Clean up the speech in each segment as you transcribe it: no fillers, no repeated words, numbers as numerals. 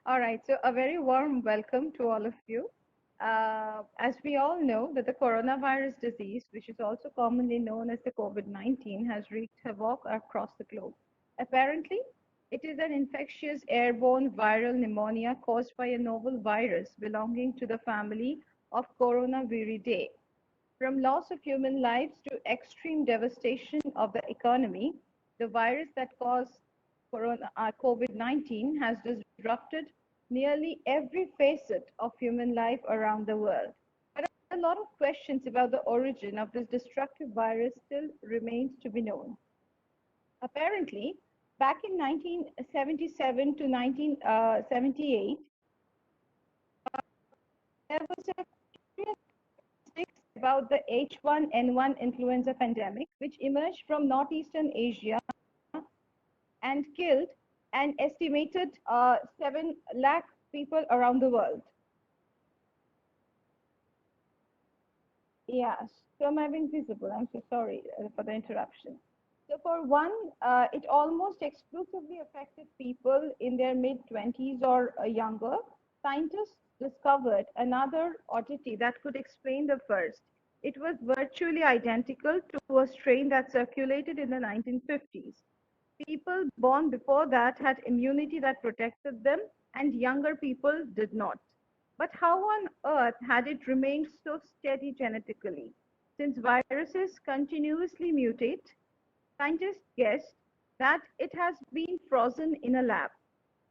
All right, so a very warm welcome to all of you. As we all know that the coronavirus disease, which is also commonly known as the COVID-19, has wreaked havoc across the globe. Apparently, it is an infectious airborne viral pneumonia caused by a novel virus belonging to the family of Coronaviridae. From loss of human lives to extreme devastation of the economy, the virus that caused COVID-19 has disrupted nearly every facet of human life around the world. But a lot of questions about the origin of this destructive virus still remains to be known. Apparently, back in 1977 to 1978, there was a about the H1N1 influenza pandemic, which emerged from northeastern Asia and killed an estimated 7 lakh people around the world. Yes, so am I being visible? I'm so sorry for the interruption. So for one, it almost exclusively affected people in their mid-20s or younger. Scientists discovered another oddity that could explain the first. It was virtually identical to a strain that circulated in the 1950s. People born before that had immunity that protected them, and younger people did not. But how on earth had it remained so steady genetically? Since viruses continuously mutate, scientists guessed that it has been frozen in a lab.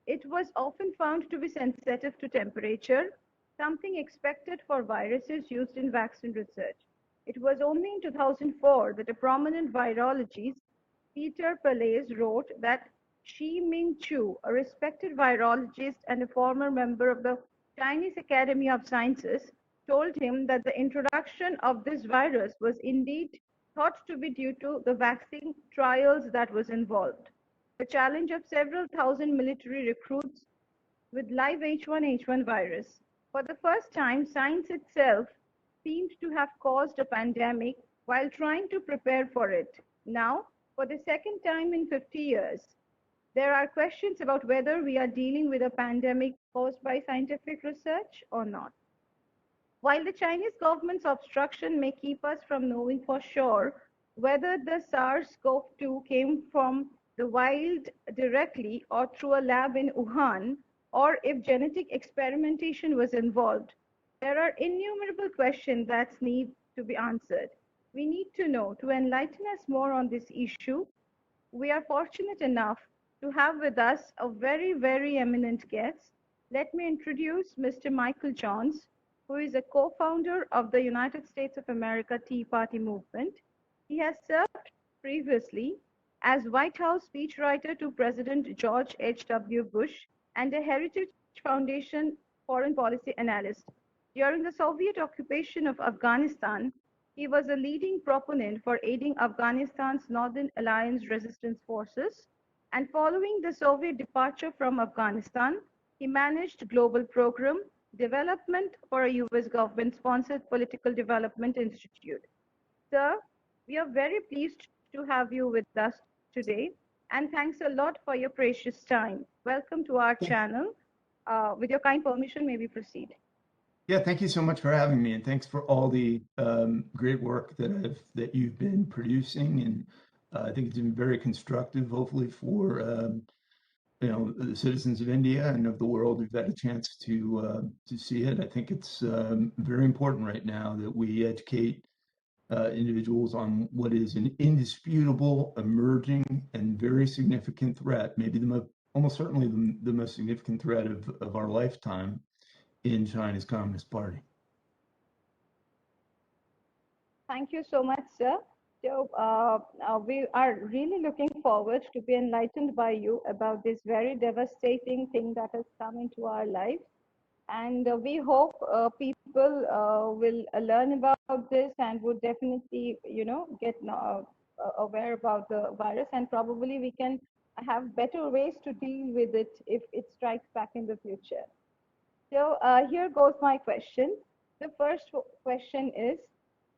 It was often found to be sensitive to temperature, something expected for viruses used in vaccine research. It was only in 2004 that a prominent virologist, Peter Palese, wrote that Shi-Ming Chu, a respected virologist and a former member of the Chinese Academy of Sciences, told him that the introduction of this virus was indeed thought to be due to the vaccine trials that was involved. The challenge of several thousand military recruits with live H1N1 virus. For the first time, science itself seemed to have caused a pandemic while trying to prepare for it. Now, for the second time in 50 years, there are questions about whether we are dealing with a pandemic caused by scientific research or not. While the Chinese government's obstruction may keep us from knowing for sure whether the SARS-CoV-2 came from the wild directly or through a lab in Wuhan, or if genetic experimentation was involved, there are innumerable questions that need to be answered. We need to know. To enlighten us more on this issue, we are fortunate enough to have with us a very, very eminent guest. Let me introduce Mr. Michael Johns, who is a co-founder of the United States of America Tea Party movement. He has served previously as White House speechwriter to President George H.W. Bush and a Heritage Foundation foreign policy analyst. During the Soviet occupation of Afghanistan, he was a leading proponent for aiding Afghanistan's Northern Alliance resistance forces, and following the Soviet departure from Afghanistan, he managed global program development for a US government-sponsored political development institute. Sir, we are very pleased to have you with us today, and thanks a lot for your precious time. Welcome to our channel. With your kind permission, may we proceed? Yeah, thank you so much for having me, and thanks for all the great work that you've been producing. And I think it's been very constructive, hopefully for the citizens of India and of the world who've had a chance to see it. I think it's very important right now that we educate individuals on what is an indisputable, emerging, and very significant threat, maybe almost certainly the most significant threat of our lifetime in China's Communist Party. Thank you so much, sir. So we are really looking forward to be enlightened by you about this very devastating thing that has come into our lives. And we hope people will learn about this and would definitely, get aware about the virus, and probably we can have better ways to deal with it if it strikes back in the future. So here goes my question. The first question is,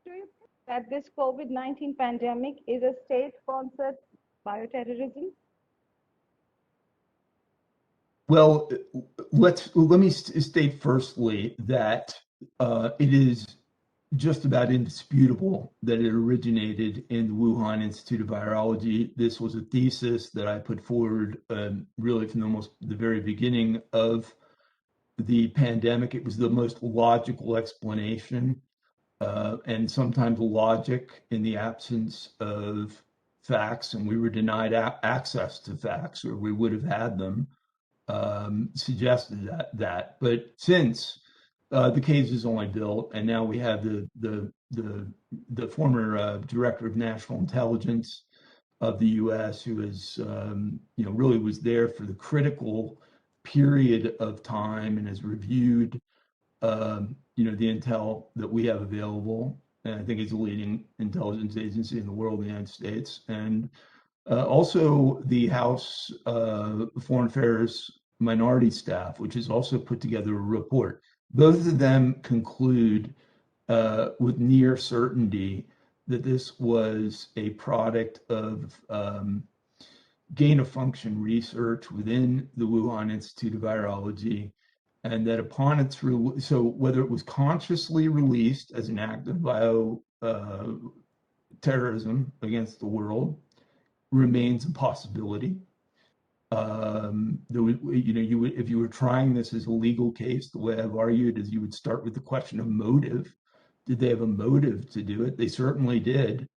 do you think that this COVID-19 pandemic is a state-sponsored bioterrorism? Well, let me state firstly that it is just about indisputable that it originated in the Wuhan Institute of Virology. This was a thesis that I put forward really from the very beginning of the pandemic. It was the most logical explanation, and sometimes logic in the absence of facts, and we were denied access to facts, or we would have had them, suggested that. But since the case is only built, and now we have the former director of national intelligence of the U.S., who is really was there for the critical period of time and has reviewed the intel that we have available. And I think he's the leading intelligence agency in the world, the United States, and also the House Foreign Affairs Minority Staff, which has also put together a report. Both of them conclude with near certainty that this was a product of gain of function research within the Wuhan Institute of Virology, and that upon its so whether it was consciously released as an act of terrorism against the world remains a possibility. If you were trying this as a legal case, the way I've argued is you would start with the question of motive. Did they have a motive to do it? They certainly did.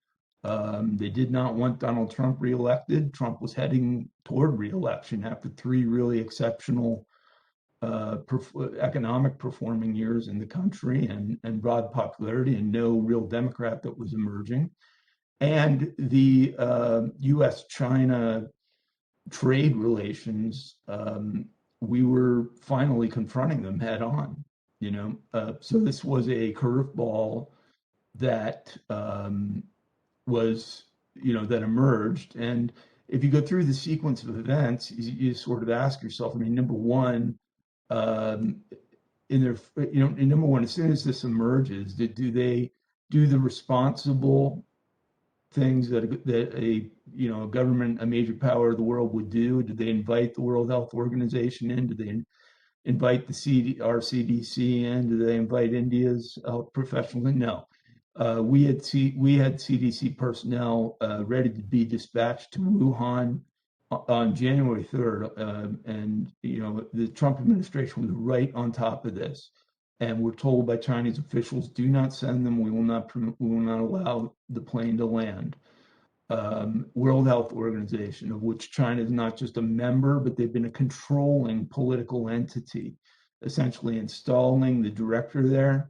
They did not want Donald Trump reelected. Trump was heading toward reelection after 3 really exceptional economic performing years in the country and broad popularity, and no real Democrat that was emerging. And the U.S.-China trade relations, we were finally confronting them head on. So this was a curveball that was, that emerged. And if you go through the sequence of events, you sort of ask yourself, number one, as soon as this emerges, do they do the responsible things that a government, a major power of the world would do? Did they invite the World Health Organization in? Did they invite our CDC in? Did they invite India's health professionals in? No. We had CDC personnel ready to be dispatched to Wuhan on January 3rd, and the Trump administration was right on top of this, and we're told by Chinese officials, do not send them. We will not allow the plane to land. World Health Organization, of which China is not just a member, but they've been a controlling political entity, essentially installing the director there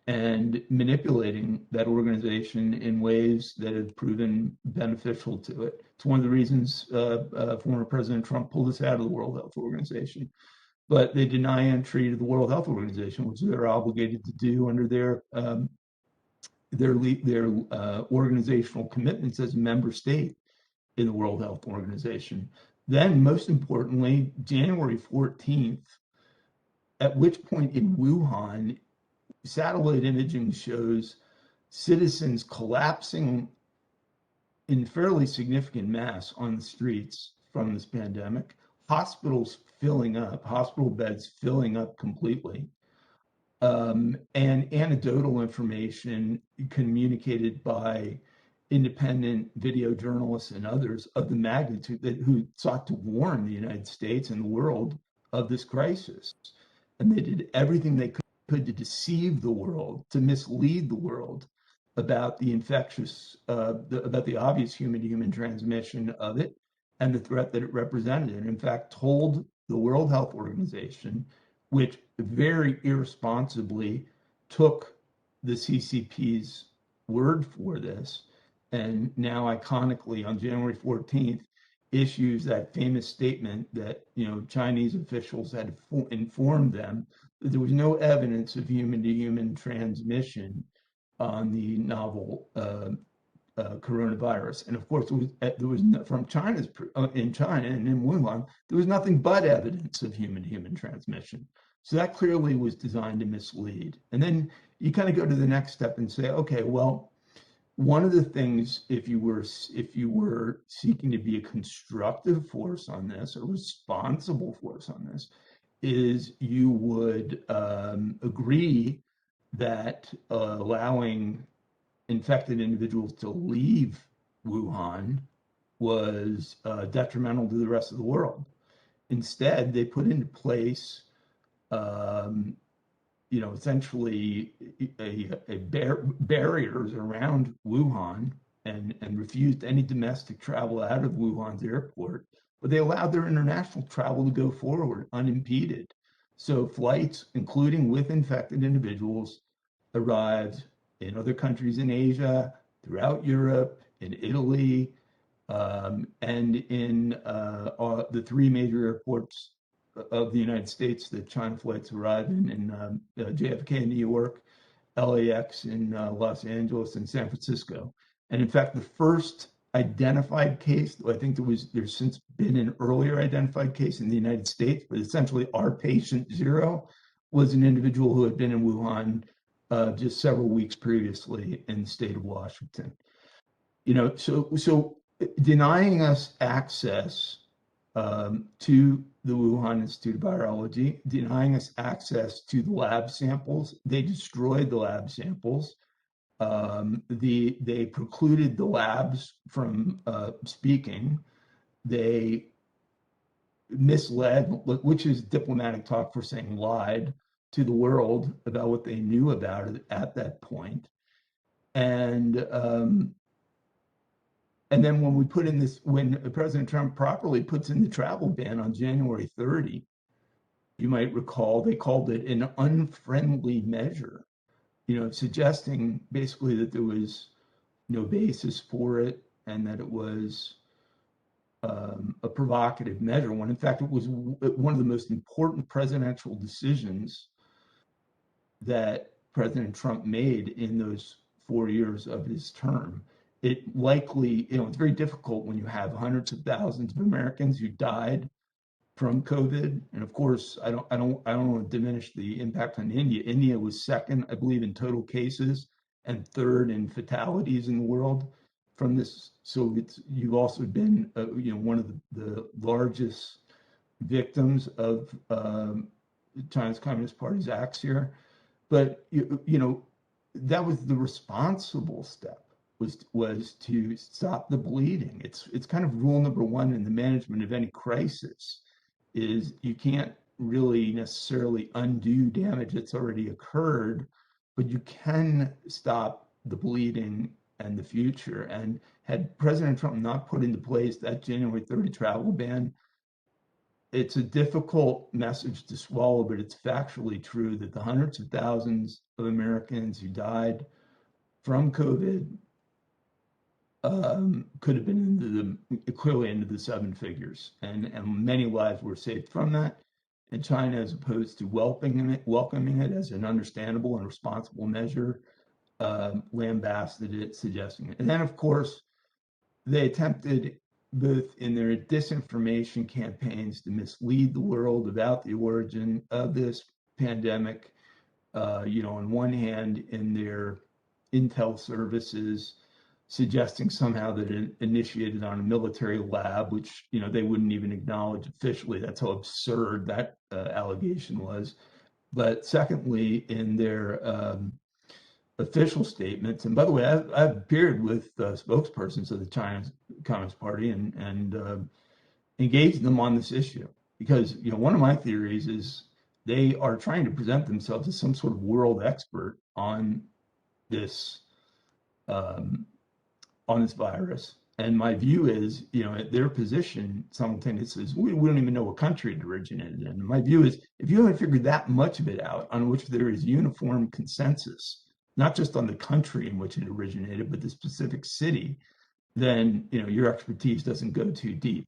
and manipulating that organization in ways that have proven beneficial to it. It's one of the reasons former President Trump pulled us out of the World Health Organization. But they deny entry to the World Health Organization, which they're obligated to do under their organizational commitments as a member state in the World Health Organization. Then, most importantly, January 14th, at which point in Wuhan, satellite imaging shows citizens collapsing in fairly significant mass on the streets from this pandemic, hospitals filling up, hospital beds filling up completely, and anecdotal information communicated by independent video journalists and others of the magnitude who sought to warn the United States and the world of this crisis. And they did everything they could to deceive the world, to mislead the world about the about the obvious human-to-human transmission of it and the threat that it represented. And in fact, told the World Health Organization, which very irresponsibly took the CCP's word for this, and now iconically on January 14th issues that famous statement that Chinese officials had informed them that there was no evidence of human-to-human transmission on the novel coronavirus. And of course, there was from in China and in Wuhan, there was nothing but evidence of human-to-human transmission. So that clearly was designed to mislead. And then you kind of go to the next step and say, okay, well, one of the things, if you were seeking to be a constructive force on this, a responsible force on this, is you would agree that allowing infected individuals to leave Wuhan was detrimental to the rest of the world. Instead, they put into place, um, essentially barriers around Wuhan and refused any domestic travel out of Wuhan's airport, but they allowed their international travel to go forward unimpeded. So flights, including with infected individuals, arrived in other countries in Asia, throughout Europe, in Italy, and in the three major airports of the United States that China flights arrive in JFK in New York, LAX in Los Angeles, and San Francisco. And in fact, the first identified case, I think there's since been an earlier identified case in the United States, but essentially our patient zero was an individual who had been in Wuhan just several weeks previously in the state of Washington. So denying us access to the Wuhan Institute of Virology, denying us access to the lab samples. They destroyed the lab samples. They precluded the labs from speaking. They misled, which is diplomatic talk for saying lied to the world about what they knew about it at that point. And then when President Trump properly puts in the travel ban on January 30, you might recall they called it an unfriendly measure, suggesting basically that there was no basis for it and that it was a provocative measure, when in fact it was one of the most important presidential decisions that President Trump made in those 4 years of his term. It likely, it's very difficult when you have hundreds of thousands of Americans who died from COVID. And of course, I don't want to diminish the impact on India. India was second, I believe, in total cases and third in fatalities in the world from this. So you've also been, one of the largest victims of China's Communist Party's acts here. But that was the responsible step, was to stop the bleeding. It's kind of rule number one in the management of any crisis, is you can't really necessarily undo damage that's already occurred, but you can stop the bleeding and the future. And had President Trump not put into place that January 30 travel ban, it's a difficult message to swallow, but it's factually true that the hundreds of thousands of Americans who died from COVID could have been clearly into the seven figures, and many lives were saved from that. And China, as opposed to welcoming it as an understandable and responsible measure, lambasted it, suggesting it. And then, of course, they attempted, both in their disinformation campaigns, to mislead the world about the origin of this pandemic. On one hand, in their intel services, suggesting somehow that it initiated on a military lab, which they wouldn't even acknowledge officially. That's how absurd that allegation was. But secondly, in their official statements, and by the way, I've appeared with spokespersons of the China Communist Party and engaged them on this issue, because one of my theories is they are trying to present themselves as some sort of world expert on this virus. And my view is, their position simultaneously is we don't even know what country it originated in. And my view is, if you haven't figured that much of it out, on which there is uniform consensus, not just on the country in which it originated, but the specific city, then your expertise doesn't go too deep.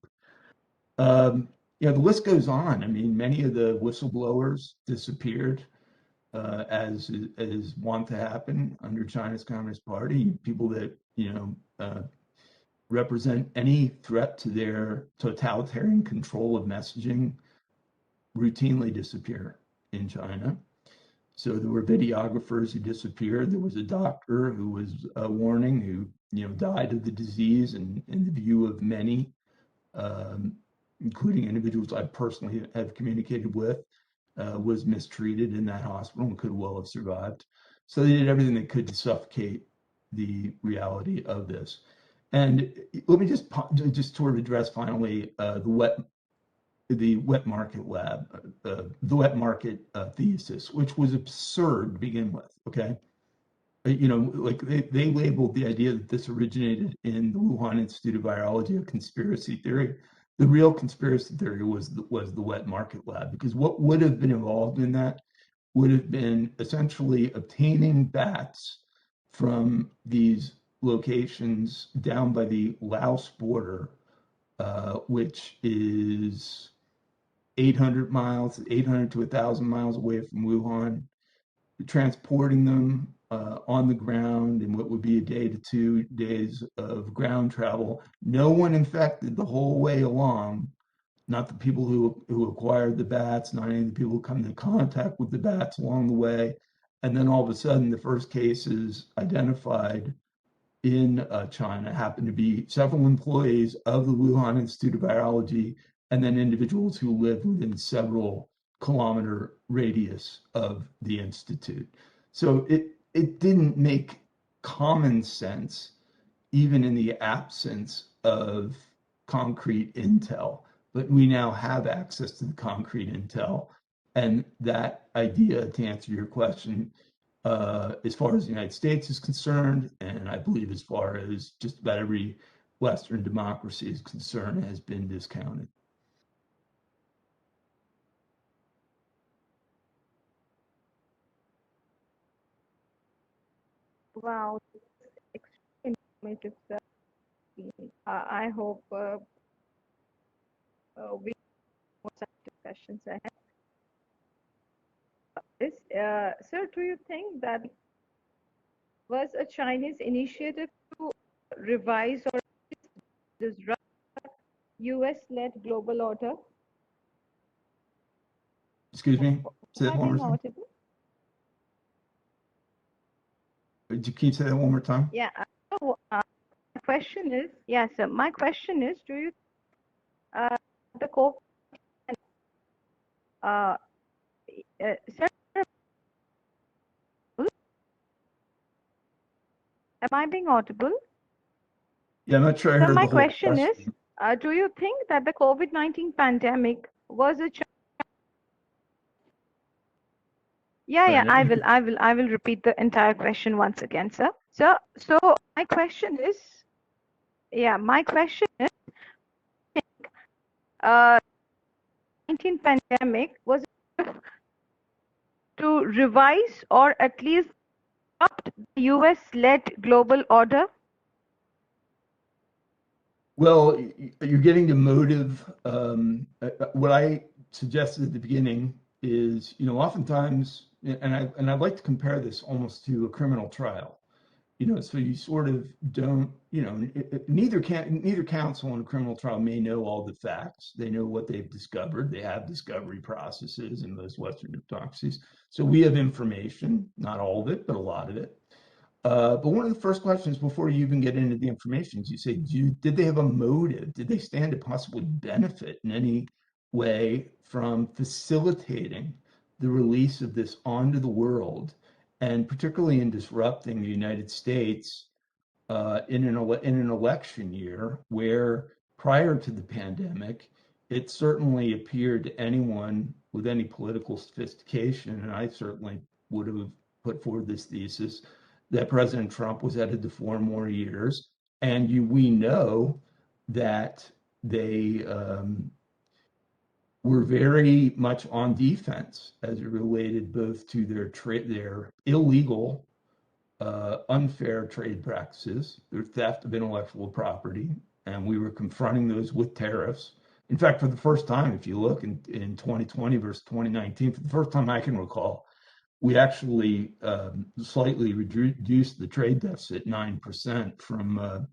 The list goes on. I mean, many of the whistleblowers disappeared, as is wont to happen under China's Communist Party. People that represent any threat to their totalitarian control of messaging routinely disappear in China. So there were videographers who disappeared. There was a doctor who was warning, who died of the disease, and in the view of many, including individuals I personally have communicated with. was mistreated in that hospital and could well have survived. So they did everything they could to suffocate the reality of this. And let me just sort of address finally the wet market lab, the wet market thesis, which was absurd to begin with. Okay, like they labeled the idea that this originated in the Wuhan Institute of Virology a conspiracy theory. The real conspiracy theory was the wet market lab, because what would have been involved in that would have been essentially obtaining bats from these locations down by the Laos border, which is 800 to 1,000 miles away from Wuhan, transporting them on the ground in what would be a day to 2 days of ground travel. No one infected the whole way along, not the people who acquired the bats, not any of the people who come into contact with the bats along the way. And then all of a sudden, the first cases identified in China happened to be several employees of the Wuhan Institute of Virology, and then individuals who live within several kilometer radius of the institute. So it didn't make common sense, even in the absence of concrete intel. But we now have access to the concrete intel. And that idea, to answer your question, as far as the United States is concerned, and I believe as far as just about every Western democracy is concerned, has been discounted. Wow, extremely informative, sir. I hope we have some discussions ahead. Sir, do you think that was a Chinese initiative to revise or disrupt US-led global order? Excuse me? Say that Am I one being more time. audible? Can you say that one more time? Yeah. My question is, yes, sir. My question is, do you the COVID, sir, am I being audible? Yeah, I'm not sure I So heard my the whole question is, do you think that the COVID-19 pandemic was a Yeah, I will repeat the entire question once again, sir. So my question is, my question is, 19 pandemic was to revise or at least adopt the US-led global order? Well, you're getting the motive. What I suggested at the beginning is, oftentimes, and I'd like to compare this almost to a criminal trial. So you sort of don't, neither counsel in a criminal trial may know all the facts. They know what they've discovered. They have discovery processes in most Western democracies. So we have information, not all of it, but a lot of it. But one of the first questions before you even get into the information is you say, did they have a motive? Did they stand to possibly benefit in any way from facilitating the release of this onto the world, and particularly in disrupting the United States in an election year where, prior to the pandemic, it certainly appeared to anyone with any political sophistication, and I certainly would have put forward this thesis, that President Trump was headed to 4 more years. And we know that they were very much on defense as it related both to their illegal, unfair trade practices, their theft of intellectual property, and we were confronting those with tariffs. In fact, for the first time, if you look in 2020 versus 2019, for the first time I can recall, we actually slightly reduced the trade deficit 9% from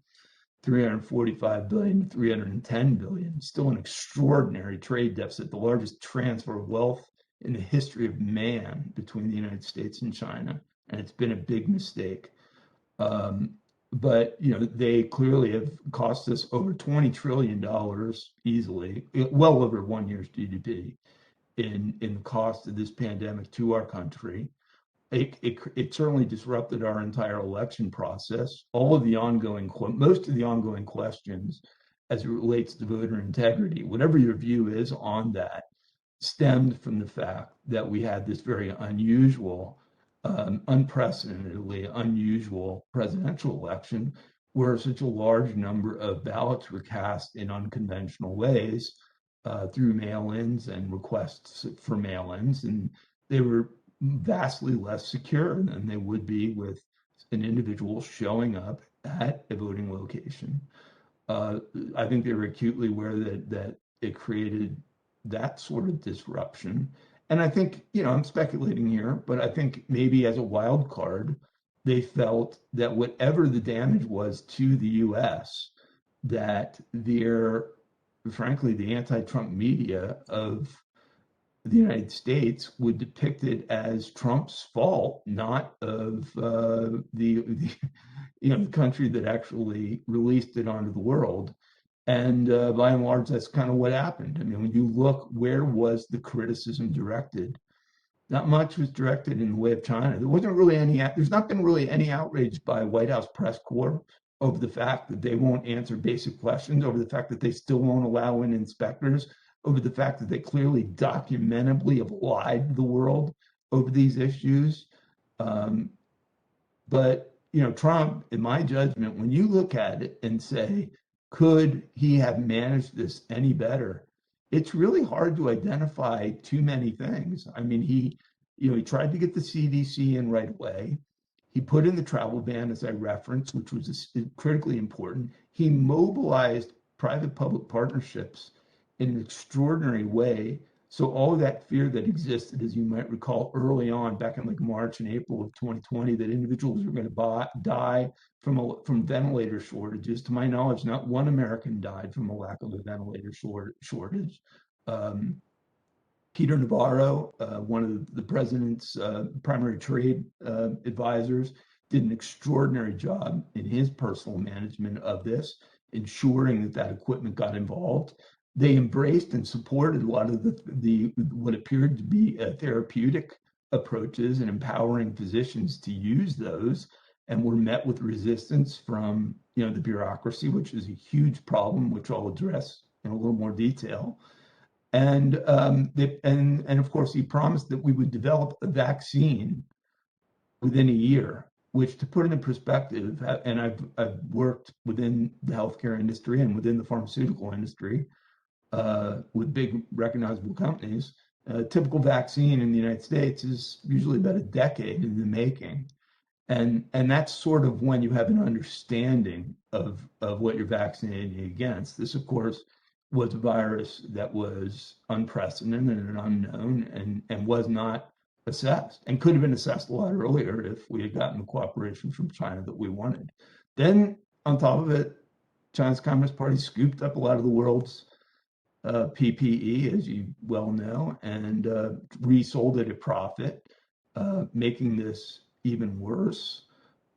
345 billion to 310 billion. Still an extraordinary trade deficit, the largest transfer of wealth in the history of man between the United States and China, and it's been a big mistake. But they clearly have cost us over $20 trillion easily, well over 1 year's GDP. in the cost of this pandemic to our country. It certainly disrupted our entire election process. Most of the ongoing questions as it relates to voter integrity, whatever your view is on that, stemmed from the fact that we had this very unusual, unprecedentedly unusual presidential election where such a large number of ballots were cast in unconventional ways through mail-ins and requests for mail-ins, and they were vastly less secure than they would be with an individual showing up at a voting location. I think they were acutely aware that it created that sort of disruption. And I think, I'm speculating here, but I think maybe as a wild card, they felt that whatever the damage was to the US, that frankly, the anti-Trump media of the United States would depict it as Trump's fault, not of the country that actually released it onto the world. And by and large, that's kind of what happened. I mean, when you look, where was the criticism directed? Not much was directed in the way of China. There's not been really any outrage by White House press corps over the fact that they won't answer basic questions, over the fact that they still won't allow in inspectors, over the fact that they clearly documentably have lied to the world over these issues. But Trump, in my judgment, when you look at it and say, could he have managed this any better? It's really hard to identify too many things. I mean, he tried to get the CDC in right away. He put in the travel ban, as I referenced, which was critically important. He mobilized private-public partnerships in an extraordinary way. So all of that fear that existed, as you might recall early on, back in like March and April of 2020, that individuals were going to die from ventilator shortages. To my knowledge, not one American died from a lack of a ventilator shortage. Peter Navarro, one of the president's primary trade advisors, did an extraordinary job in his personal management of this, ensuring that equipment got involved. They embraced and supported a lot of what appeared to be therapeutic approaches and empowering physicians to use those, and were met with resistance from the bureaucracy, which is a huge problem, which I'll address in a little more detail. And of course, he promised that we would develop a vaccine within a year, which, to put it in perspective, and I've worked within the healthcare industry and within the pharmaceutical industry with big recognizable companies. A typical vaccine in the United States is usually about a decade in the making. And that's sort of when you have an understanding of what you're vaccinating against. This, of course, was a virus that was unprecedented and unknown and was not assessed, and could have been assessed a lot earlier if we had gotten the cooperation from China that we wanted. Then, on top of it, China's Communist Party scooped up a lot of the world's PPE, as you well know, and resold it at profit, making this even worse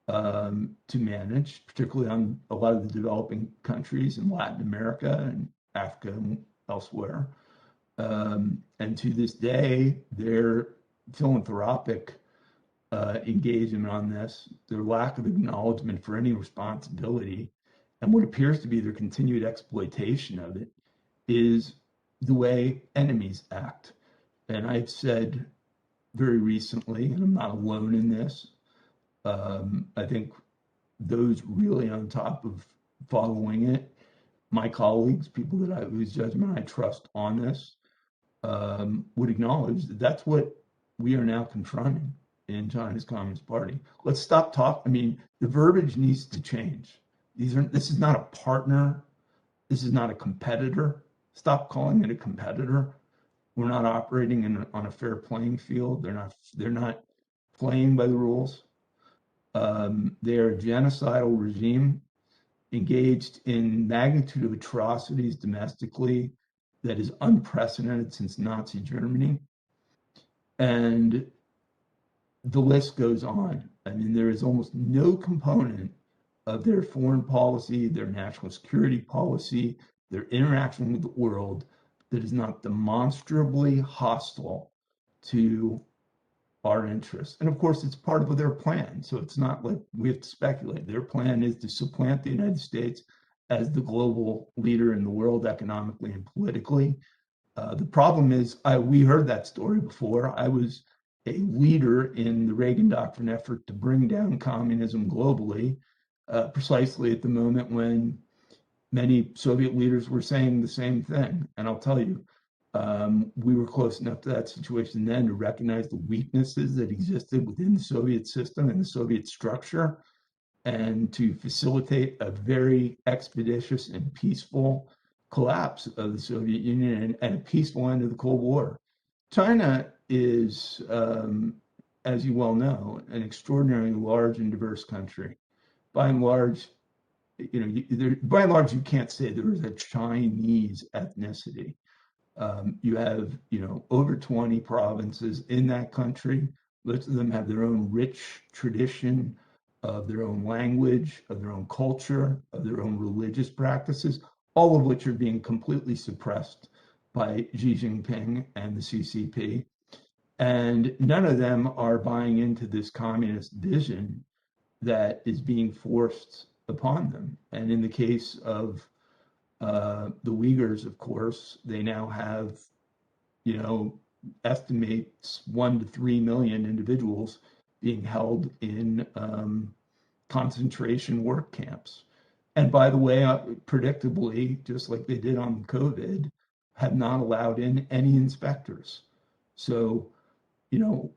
to manage, particularly on a lot of the developing countries in Latin America and Africa and elsewhere. And to this day, their philanthropic engagement on this, their lack of acknowledgement for any responsibility, and what appears to be their continued exploitation of it, is the way enemies act. And I've said very recently, and I'm not alone in this, I think those really on top of following it, my colleagues, people whose judgment I trust on this, would acknowledge that that's what we are now confronting in China's Communist Party. Let's stop talking. I mean, the verbiage needs to change. This is not a partner. This is not a competitor. Stop calling it a competitor. We're not operating on a fair playing field. They're not playing by the rules. They're a genocidal regime engaged in magnitude of atrocities domestically that is unprecedented since Nazi Germany. And the list goes on. I mean, there is almost no component of their foreign policy, their national security policy, their interaction with the world that is not demonstrably hostile to our interests. And of course, it's part of their plan. So it's not like we have to speculate. Their plan is to supplant the United States as the global leader in the world economically and politically. The problem is, we heard that story before. I was a leader in the Reagan Doctrine effort to bring down communism globally, precisely at the moment when many Soviet leaders were saying the same thing. And I'll tell you, we were close enough to that situation then to recognize the weaknesses that existed within the Soviet system and the Soviet structure, and to facilitate a very expeditious and peaceful collapse of the Soviet Union and a peaceful end of the Cold War. China is, as you well know, an extraordinarily large and diverse country. By and large, you can't say there is a Chinese ethnicity. You have, over 20 provinces in that country. Most of them have their own rich tradition of their own language, of their own culture, of their own religious practices, all of which are being completely suppressed by Xi Jinping and the CCP. And none of them are buying into this communist vision that is being forced upon them. And in the case of the Uyghurs, of course, they now have, estimates 1 to 3 million individuals being held in concentration work camps. And by the way, predictably, just like they did on COVID, have not allowed in any inspectors. So,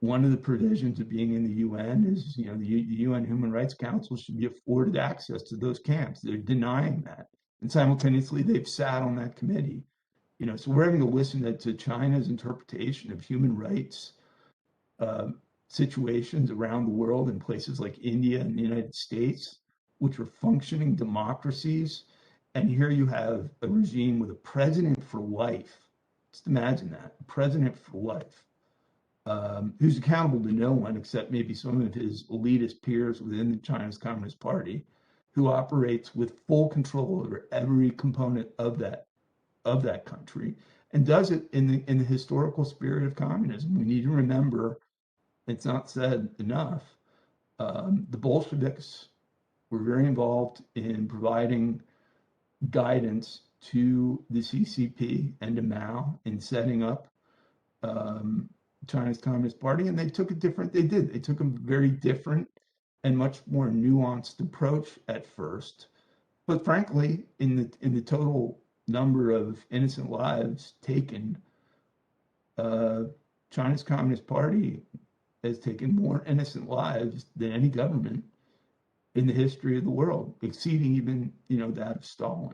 one of the provisions of being in the UN is, the UN Human Rights Council should be afforded access to those camps. They're denying that. And simultaneously, they've sat on that committee. So we're having to listen to China's interpretation of human rights situations around the world in places like India and the United States, which are functioning democracies. And here you have a regime with a president for life. Just imagine that, a president for life, who's accountable to no one except maybe some of his elitist peers within the China's Communist Party, who operates with full control over every component of that country, and does it in the historical spirit of communism. We need to remember, it's not said enough, the Bolsheviks were very involved in providing guidance to the CCP and to Mao in setting up China's Communist Party, and they took a very different and much more nuanced approach at first. But frankly, in the total number of innocent lives taken, China's Communist Party has taken more innocent lives than any government in the history of the world, exceeding even, that of Stalin.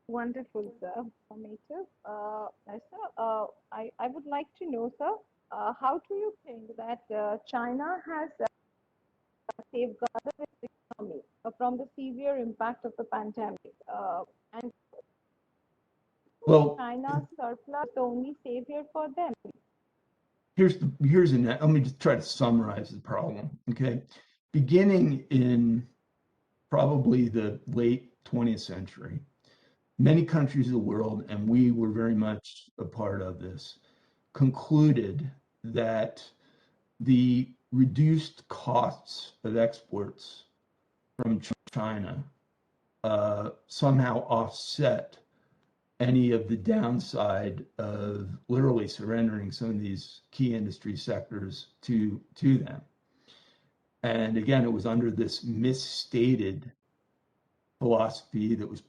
Wonderful, sir. Informative. Sir, I would like to know, sir, how do you think that China has safeguarded its economy from the severe impact of the pandemic? And Well, China's surplus the only savior for them? let me just try to summarize the problem. Okay, beginning in probably the late 20th century, many countries of the world, and we were very much a part of this, concluded that the reduced costs of exports from China somehow offset any of the downside of literally surrendering some of these key industry sectors to them. And again, it was under this misstated philosophy that was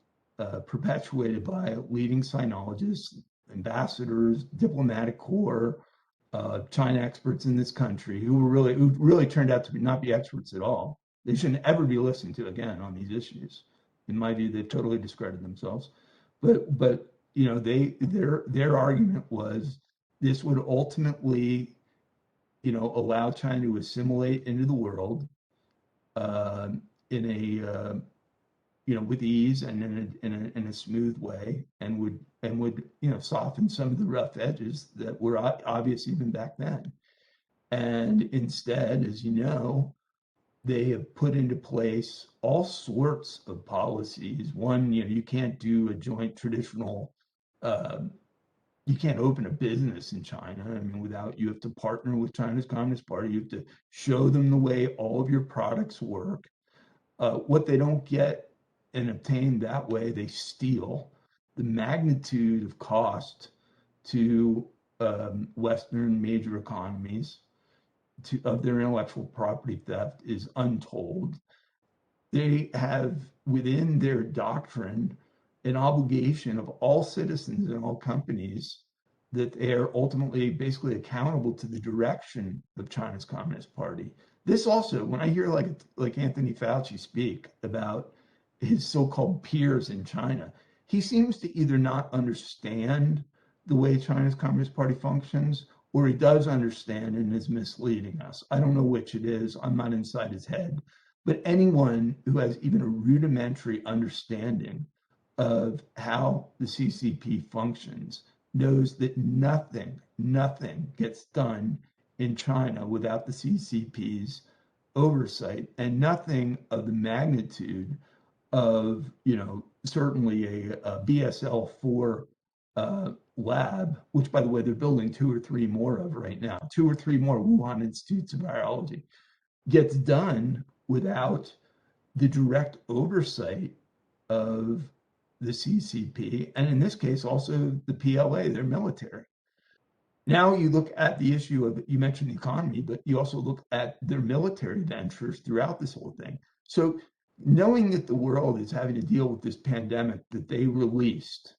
perpetuated by leading sinologists, ambassadors, diplomatic corps, China experts in this country who really turned out to not be experts at all. They shouldn't ever be listened to again on these issues. In my view, they totally discredited themselves. But their argument was this would ultimately, allow China to assimilate into the world in a with ease and in a smooth way, and would soften some of the rough edges that were obvious even back then. And instead, as you know, they have put into place all sorts of policies. One, you can't do a joint traditional, uh, you can't open a business in China. I mean, you have to partner with China's Communist Party. You have to show them the way all of your products work. What they don't get and obtain that way, they steal. The magnitude of cost to Western major economies of their intellectual property theft is untold. They have within their doctrine an obligation of all citizens and all companies that they are ultimately basically accountable to the direction of China's Communist Party. This also, when I hear like Anthony Fauci speak about his so-called peers in China, he seems to either not understand the way China's Communist Party functions, or he does understand and is misleading us. I don't know which it is. I'm not inside his head. But anyone who has even a rudimentary understanding of how the CCP functions knows that nothing gets done in China without the CCP's oversight, and nothing of the magnitude of, certainly a BSL-4 lab, which, by the way, they're building 2 or 3 more of right now, 2 or 3 more Wuhan Institutes of Virology, gets done without the direct oversight of the CCP, and in this case, also the PLA, their military. Now you look at the issue of, you mentioned the economy, but you also look at their military ventures throughout this whole thing. So knowing that the world is having to deal with this pandemic that they released,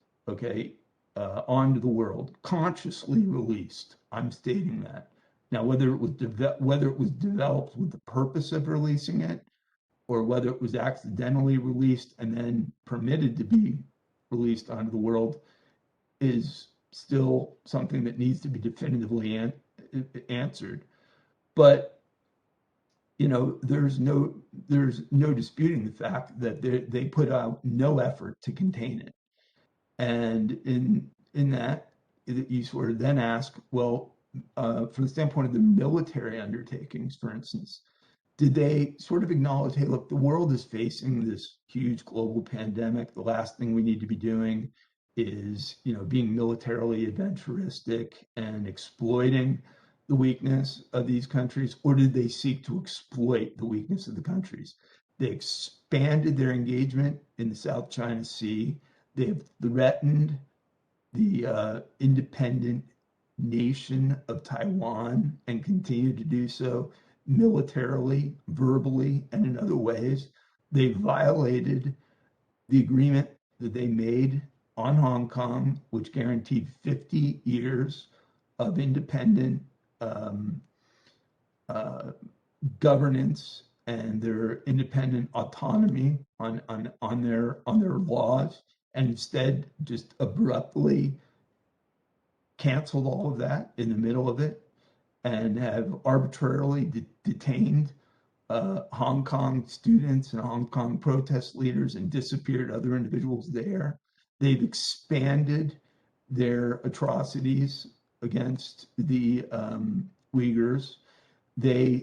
onto the world, consciously released, I'm stating that. Now, whether it was developed with the purpose of releasing it, or whether it was accidentally released and then permitted to be released onto the world, is still something that needs to be definitively answered. But there's no disputing the fact that they put out no effort to contain it. And in that, you sort of then ask, well, from the standpoint of the military undertakings, for instance, did they sort of acknowledge, hey, look, the world is facing this huge global pandemic. The last thing we need to be doing is, being militarily adventuristic and exploiting the weakness of these countries? Or did they seek to exploit the weakness of the countries? They expanded their engagement in the South China Sea. They've threatened the independent nation of Taiwan and continue to do so militarily, verbally, and in other ways. They violated the agreement that they made on Hong Kong, which guaranteed 50 years of independent governance and their independent autonomy on their laws, and instead just abruptly canceled all of that in the middle of it, and have arbitrarily detained Hong Kong students and Hong Kong protest leaders and disappeared other individuals there. They've expanded their atrocities against the Uyghurs. They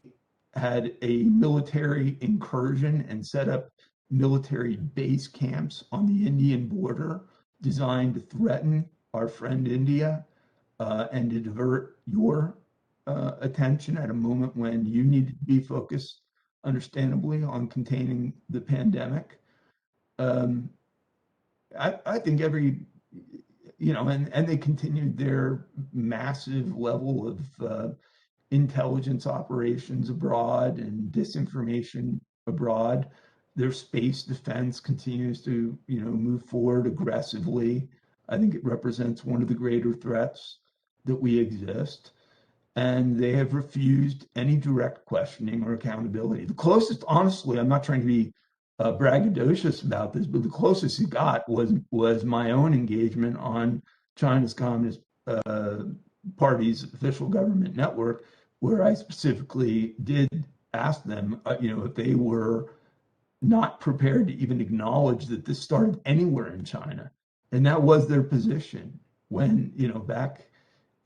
had a military incursion and set up military base camps on the Indian border designed to threaten our friend India and to divert your attention at a moment when you need to be focused, understandably, on containing the pandemic. I think and they continued their massive level of intelligence operations abroad and disinformation abroad. Their space defense continues to, move forward aggressively. I think it represents one of the greater threats that we exist. And they have refused any direct questioning or accountability. The closest, honestly, I'm not trying to be braggadocious about this, but the closest it got was my own engagement on China's Communist Party's official government network, where I specifically did ask them, if they were not prepared to even acknowledge that this started anywhere in China. And that was their position when, back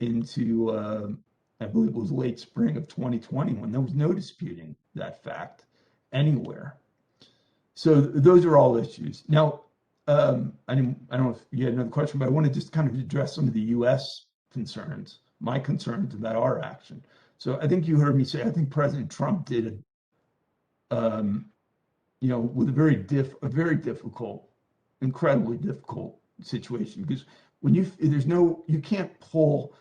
into, I believe it was late spring of 2020, when there was no disputing that fact. anywhere. So those are all issues. Now, I don't know if you had another question, but I want to just kind of address some of the U.S. concerns, my concerns about our action. So I think you heard me say, I think President Trump did, with a very difficult, incredibly difficult situation, because when you can't pull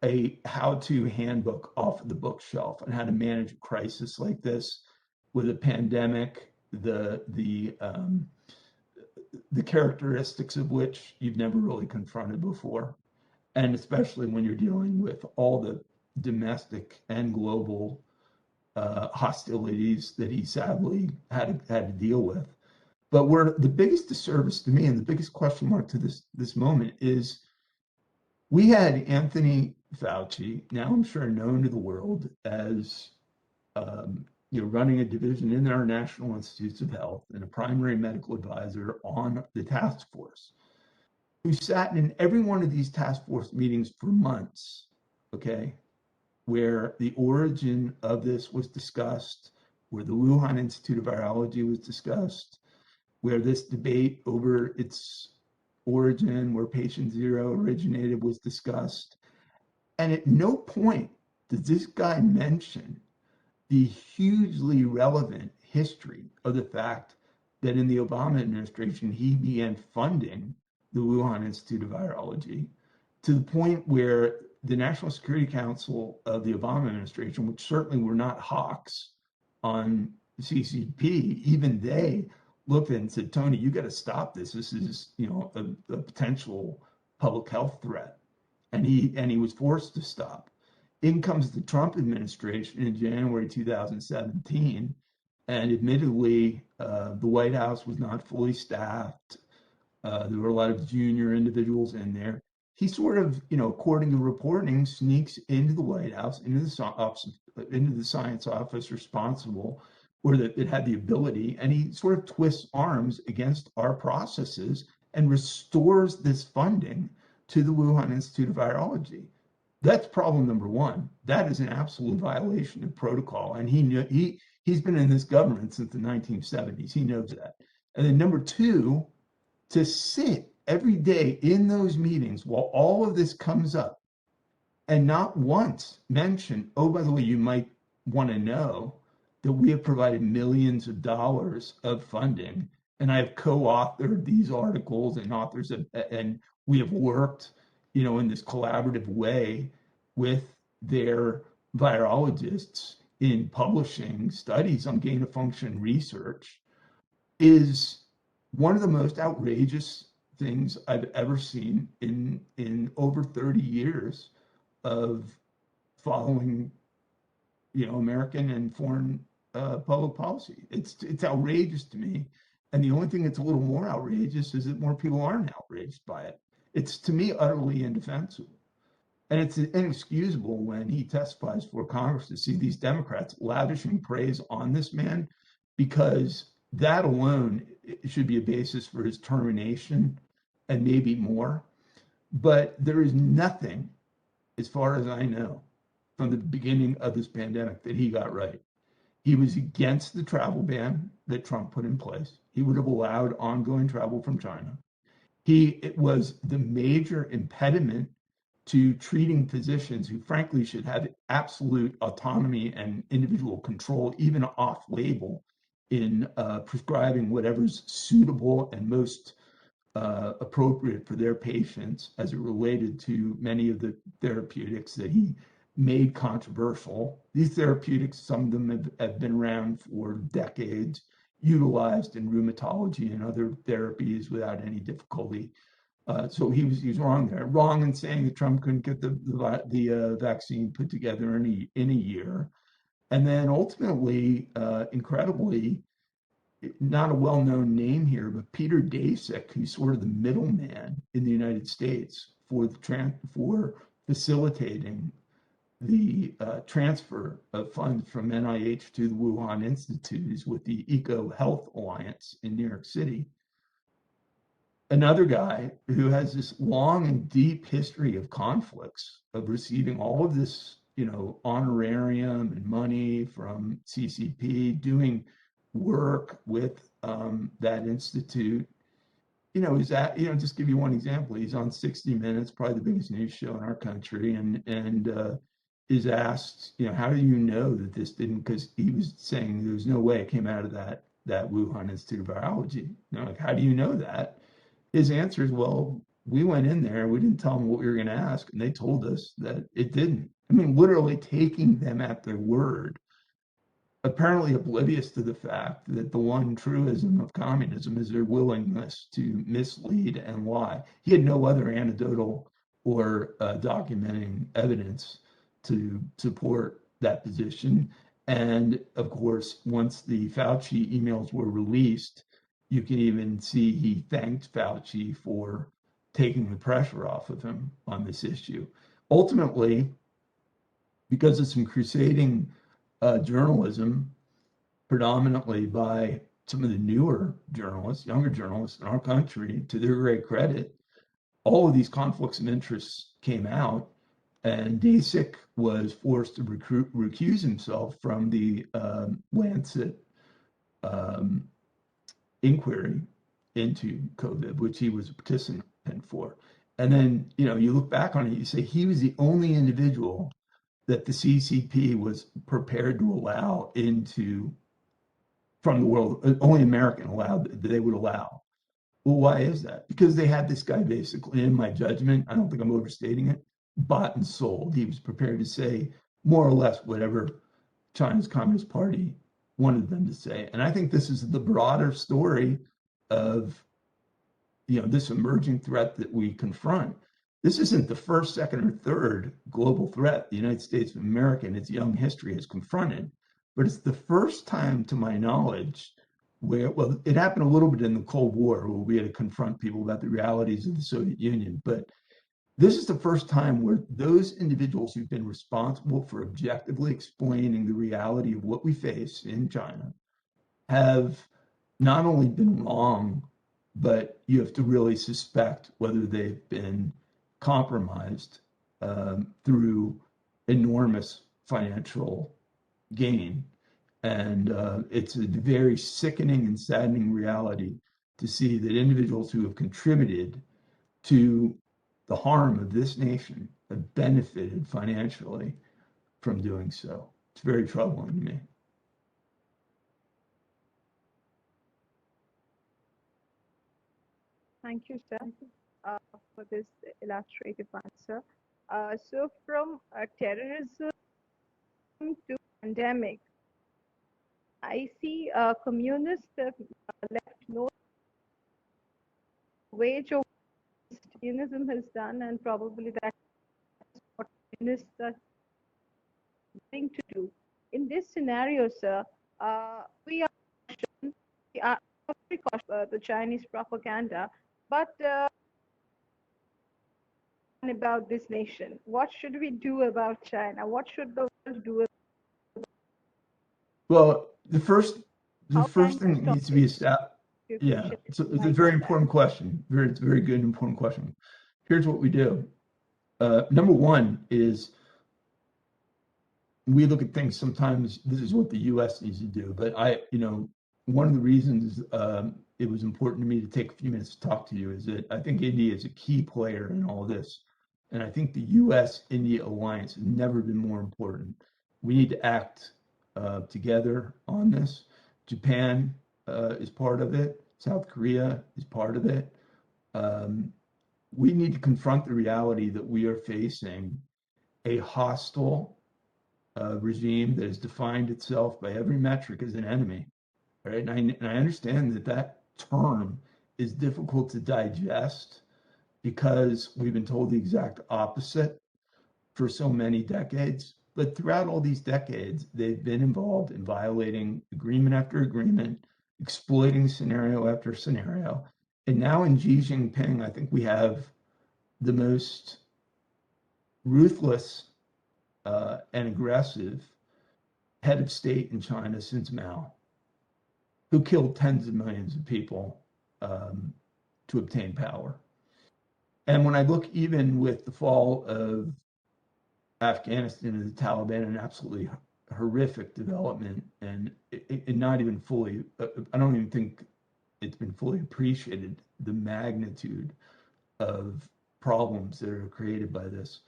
a how-to handbook off of the bookshelf on how to manage a crisis like this with a pandemic, the characteristics of which you've never really confronted before, and especially when you're dealing with all the domestic and global hostilities that he sadly had to deal with. But where the biggest disservice to me and the biggest question mark to this moment is, we had Anthony Fauci, now I'm sure known to the world as running a division in our National Institutes of Health and a primary medical advisor on the task force, who sat in every one of these task force meetings for months, okay, where the origin of this was discussed, where the Wuhan Institute of Virology was discussed, where this debate over its origin, where patient zero originated, was discussed. And at no point did this guy mention the hugely relevant history of the fact that in the Obama administration, he began funding the Wuhan Institute of Virology, to the point where the National Security Council of the Obama administration, which certainly were not hawks on CCP, even they looked at it and said, Tony, you got to stop this. This is, a potential public health threat. And he was forced to stop. In comes the Trump administration in January 2017, and admittedly, the White House was not fully staffed. There were a lot of junior individuals in there. He sort of, according to reporting, sneaks into the White House, into the science office responsible, or that it had the ability, and he sort of twists arms against our processes and restores this funding to the Wuhan Institute of Virology. That's problem number one. That is an absolute violation of protocol, and he's been in this government since the 1970s. He knows that. And then number two, to sit every day in those meetings while all of this comes up and not once mention, oh, by the way, you might want to know that we have provided millions of dollars of funding, and I have co-authored these articles and we have worked, in this collaborative way with their virologists in publishing studies on gain of function research, is one of the most outrageous things I've ever seen in over 30 years of following, American and foreign public policy. It's outrageous to me. And the only thing that's a little more outrageous is that more people aren't outraged by it. It's, to me, utterly indefensible. And it's inexcusable when he testifies for Congress to see these Democrats lavishing praise on this man, because that alone should be a basis for his termination and maybe more. But there is nothing, as far as I know, from the beginning of this pandemic that he got right. He was against the travel ban that Trump put in place. He would have allowed ongoing travel from China. It was the major impediment to treating physicians who, frankly, should have absolute autonomy and individual control, even off-label, in prescribing whatever's suitable and most appropriate for their patients, as it related to many of the therapeutics that he made controversial. These therapeutics, some of them have been around for decades, utilized in rheumatology and other therapies without any difficulty. So he was wrong there. Wrong in saying that Trump couldn't get the vaccine put together in a year. And then ultimately, incredibly, not a well-known name here, but Peter Daszak, who's sort of the middleman in the United States for facilitating the transfer of funds from NIH to the Wuhan Institute, is with the Eco Health Alliance in New York City. Another guy who has this long and deep history of conflicts, of receiving all of this, honorarium and money from CCP, doing work with that institute, is that, just give you one example. He's on 60 Minutes, probably the biggest news show in our country, and is asked, how do you know that this didn't? Because he was saying there's no way it came out of that Wuhan Institute of Virology. Like, how do you know that? His answer is, well, we went in there, we didn't tell them what we were going to ask, and they told us that it didn't. I mean, literally taking them at their word, apparently oblivious to the fact that the one truism of communism is their willingness to mislead and lie. He had no other anecdotal or documenting evidence to support that position. And of course, once the Fauci emails were released, you can even see he thanked Fauci for taking the pressure off of him on this issue. Ultimately, because of some crusading journalism, predominantly by some of the newer journalists, younger journalists in our country, to their great credit, all of these conflicts of interest came out, and Daszak was forced to recuse himself from the Lancet inquiry into COVID, which he was a participant for. And then, you look back on it, you say he was the only individual that the CCP was prepared to allow from the world, only American they would allow. Well, why is that? Because they had this guy basically, in my judgment, I don't think I'm overstating it, bought and sold. He was prepared to say more or less whatever China's Communist Party wanted them to say. And I think this is the broader story of, this emerging threat that we confront. This isn't the first, second, or third global threat the United States of America in its young history has confronted, but it's the first time, to my knowledge, where, well, it happened a little bit in the Cold War, where we had to confront people about the realities of the Soviet Union, but this is the first time where those individuals who've been responsible for objectively explaining the reality of what we face in China have not only been wrong, but you have to really suspect whether they've been compromised through enormous financial gain. And it's a very sickening and saddening reality to see that individuals who have contributed to the harm of this nation have benefited financially from doing so. It's very troubling to me. Thank you, sir, for this illustrative answer. So from terrorism to pandemic, I see communists have left no wage of communism has done, and probably that's what communists are going to do. In this scenario, sir, we are very cautious the Chinese propaganda, but about this nation. What should we do about China? What should the world do? Well, the first thing that needs to be established. Yeah, it's a very important question. It's a very good and important question. Here's what we do. Number one is we look at things sometimes, this is what the US needs to do, but one of the reasons it was important to me to take a few minutes to talk to you is that I think India is a key player in all this. And I think the US-India alliance has never been more important. We need to act together on this. Japan is part of it. South Korea is part of it. We need to confront the reality that we are facing a hostile regime that has defined itself by every metric as an enemy. Right? And I understand that term is difficult to digest because we've been told the exact opposite for so many decades. But throughout all these decades, they've been involved in violating agreement after agreement, exploiting scenario after scenario. And now in Xi Jinping, I think we have the most ruthless and aggressive head of state in China since Mao, who killed tens of millions of people to obtain power. And when I look even with the fall of Afghanistan and the Taliban, an absolutely horrific development, and it not even fully, I don't even think it's been fully appreciated, the magnitude of problems that are created by this.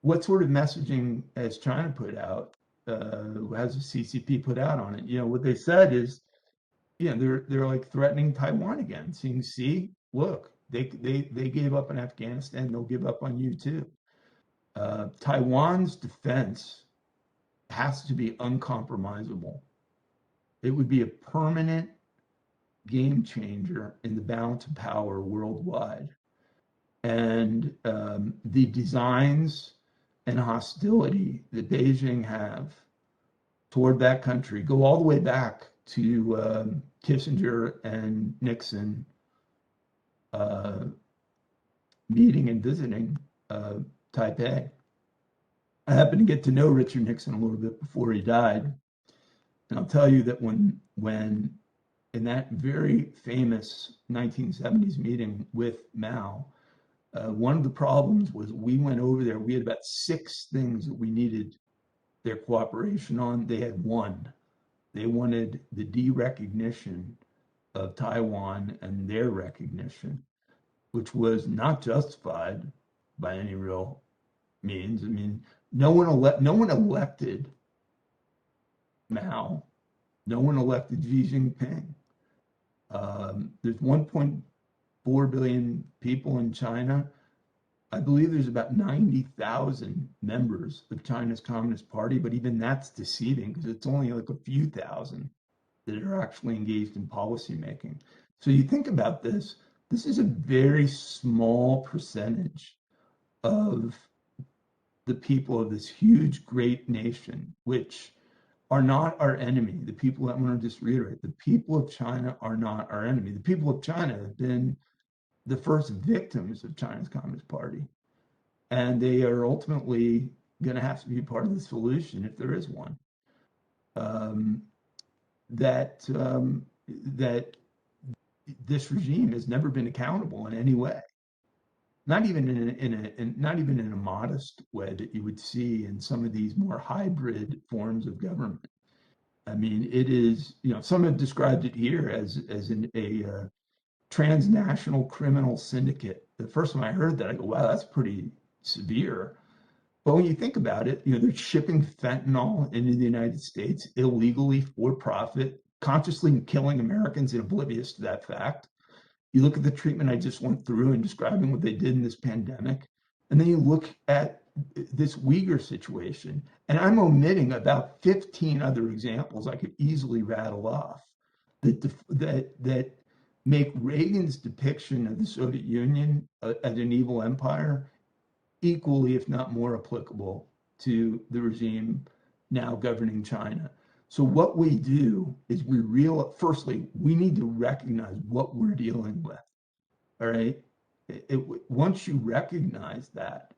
What sort of messaging has China put out? Has the CCP put out on it? What they said is, they're like threatening Taiwan again, saying, "See, look, they gave up on Afghanistan, they'll give up on you too." Taiwan's defense has to be uncompromisable. It would be a permanent game changer in the balance of power worldwide. And the designs and hostility that Beijing have toward that country go all the way back to Kissinger and Nixon meeting and visiting Taipei. I happened to get to know Richard Nixon a little bit before he died. And I'll tell you that when in that very famous 1970s meeting with Mao, one of the problems was we went over there, we had about 6 things that we needed their cooperation on. They had 1. They wanted the derecognition of Taiwan and their recognition, which was not justified by any real means. I mean, no one elected Mao. No one elected Xi Jinping. There's 1.4 billion people in China. I believe there's about 90,000 members of China's Communist Party, but even that's deceiving because it's only like a few thousand that are actually engaged in policymaking. So you think about this is a very small percentage of the people of this huge, great nation, which are not our enemy. The people, I want to just reiterate, the people of China are not our enemy. The people of China have been the first victims of China's Communist Party. And they are ultimately going to have to be part of the solution if there is one. That this regime has never been accountable in any way. Not even in a modest way that you would see in some of these more hybrid forms of government. I mean, it is, some have described it here as a transnational criminal syndicate. The first time I heard that, I go, wow, that's pretty severe. But when you think about it, they're shipping fentanyl into the United States illegally for profit, consciously killing Americans and oblivious to that fact. You look at the treatment I just went through in describing what they did in this pandemic, and then you look at this Uyghur situation, and I'm omitting about 15 other examples I could easily rattle off that make Reagan's depiction of the Soviet Union as an evil empire equally, if not more applicable to the regime now governing China. So what we do is firstly, we need to recognize what we're dealing with, all right? Once you recognize that,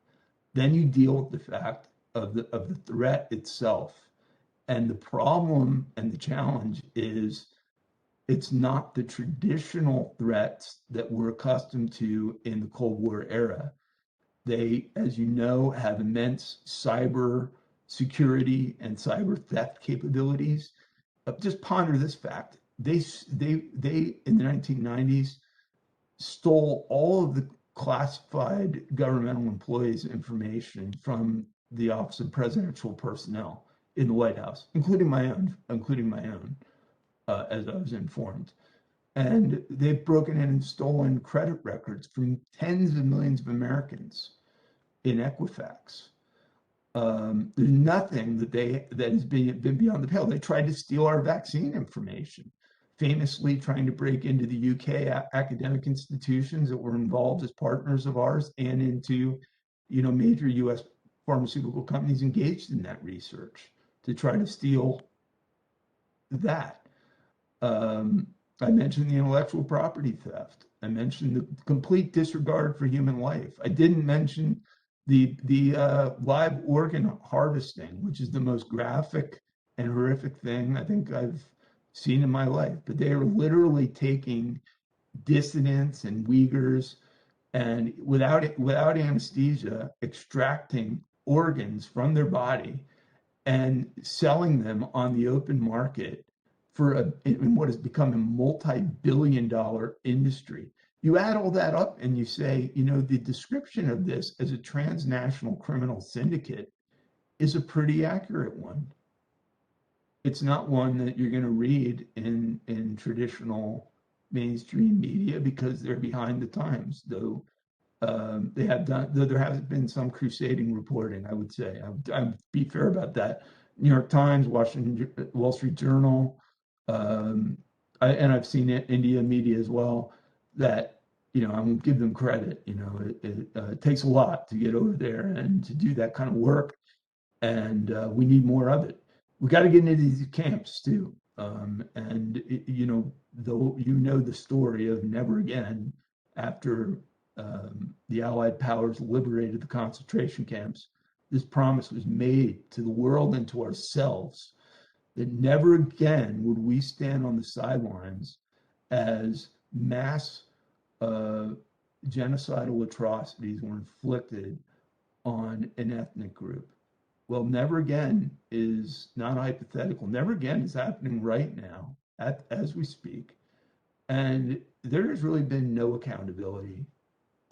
then you deal with the fact of the threat itself. And the problem and the challenge is it's not the traditional threats that we're accustomed to in the Cold War era. They, as you know, have immense cyber security and cyber theft capabilities. Just ponder this fact. They in the 1990s stole all of the classified governmental employees' information from the Office of Presidential Personnel in the White House, including my own, as I was informed. And they've broken in and stolen credit records from tens of millions of Americans in Equifax. There's nothing that has been beyond the pale. They tried to steal our vaccine information, famously trying to break into the UK academic institutions that were involved as partners of ours and into, major US pharmaceutical companies engaged in that research to try to steal that. I mentioned the intellectual property theft. I mentioned the complete disregard for human life. I didn't mention the live organ harvesting, which is the most graphic and horrific thing I think I've seen in my life. But they are literally taking dissidents and Uyghurs and without anesthesia, extracting organs from their body and selling them on the open market in what has become a multi-billion-dollar industry. You add all that up and you say, the description of this as a transnational criminal syndicate is a pretty accurate one. It's not one that you're going to read in traditional mainstream media because they're behind the times, though there has been some crusading reporting, I would say. I'd be fair about that. New York Times, Wall Street Journal, and I've seen it, India media as well, that, I will give them credit. It takes a lot to get over there and to do that kind of work, and we need more of it. We got to get into these camps too. Though the story of never again after the Allied powers liberated the concentration camps, this promise was made to the world and to ourselves that never again would we stand on the sidelines as mass genocidal atrocities were inflicted on an ethnic group. Well, never again is not hypothetical. Never again is happening right now as we speak. And there has really been no accountability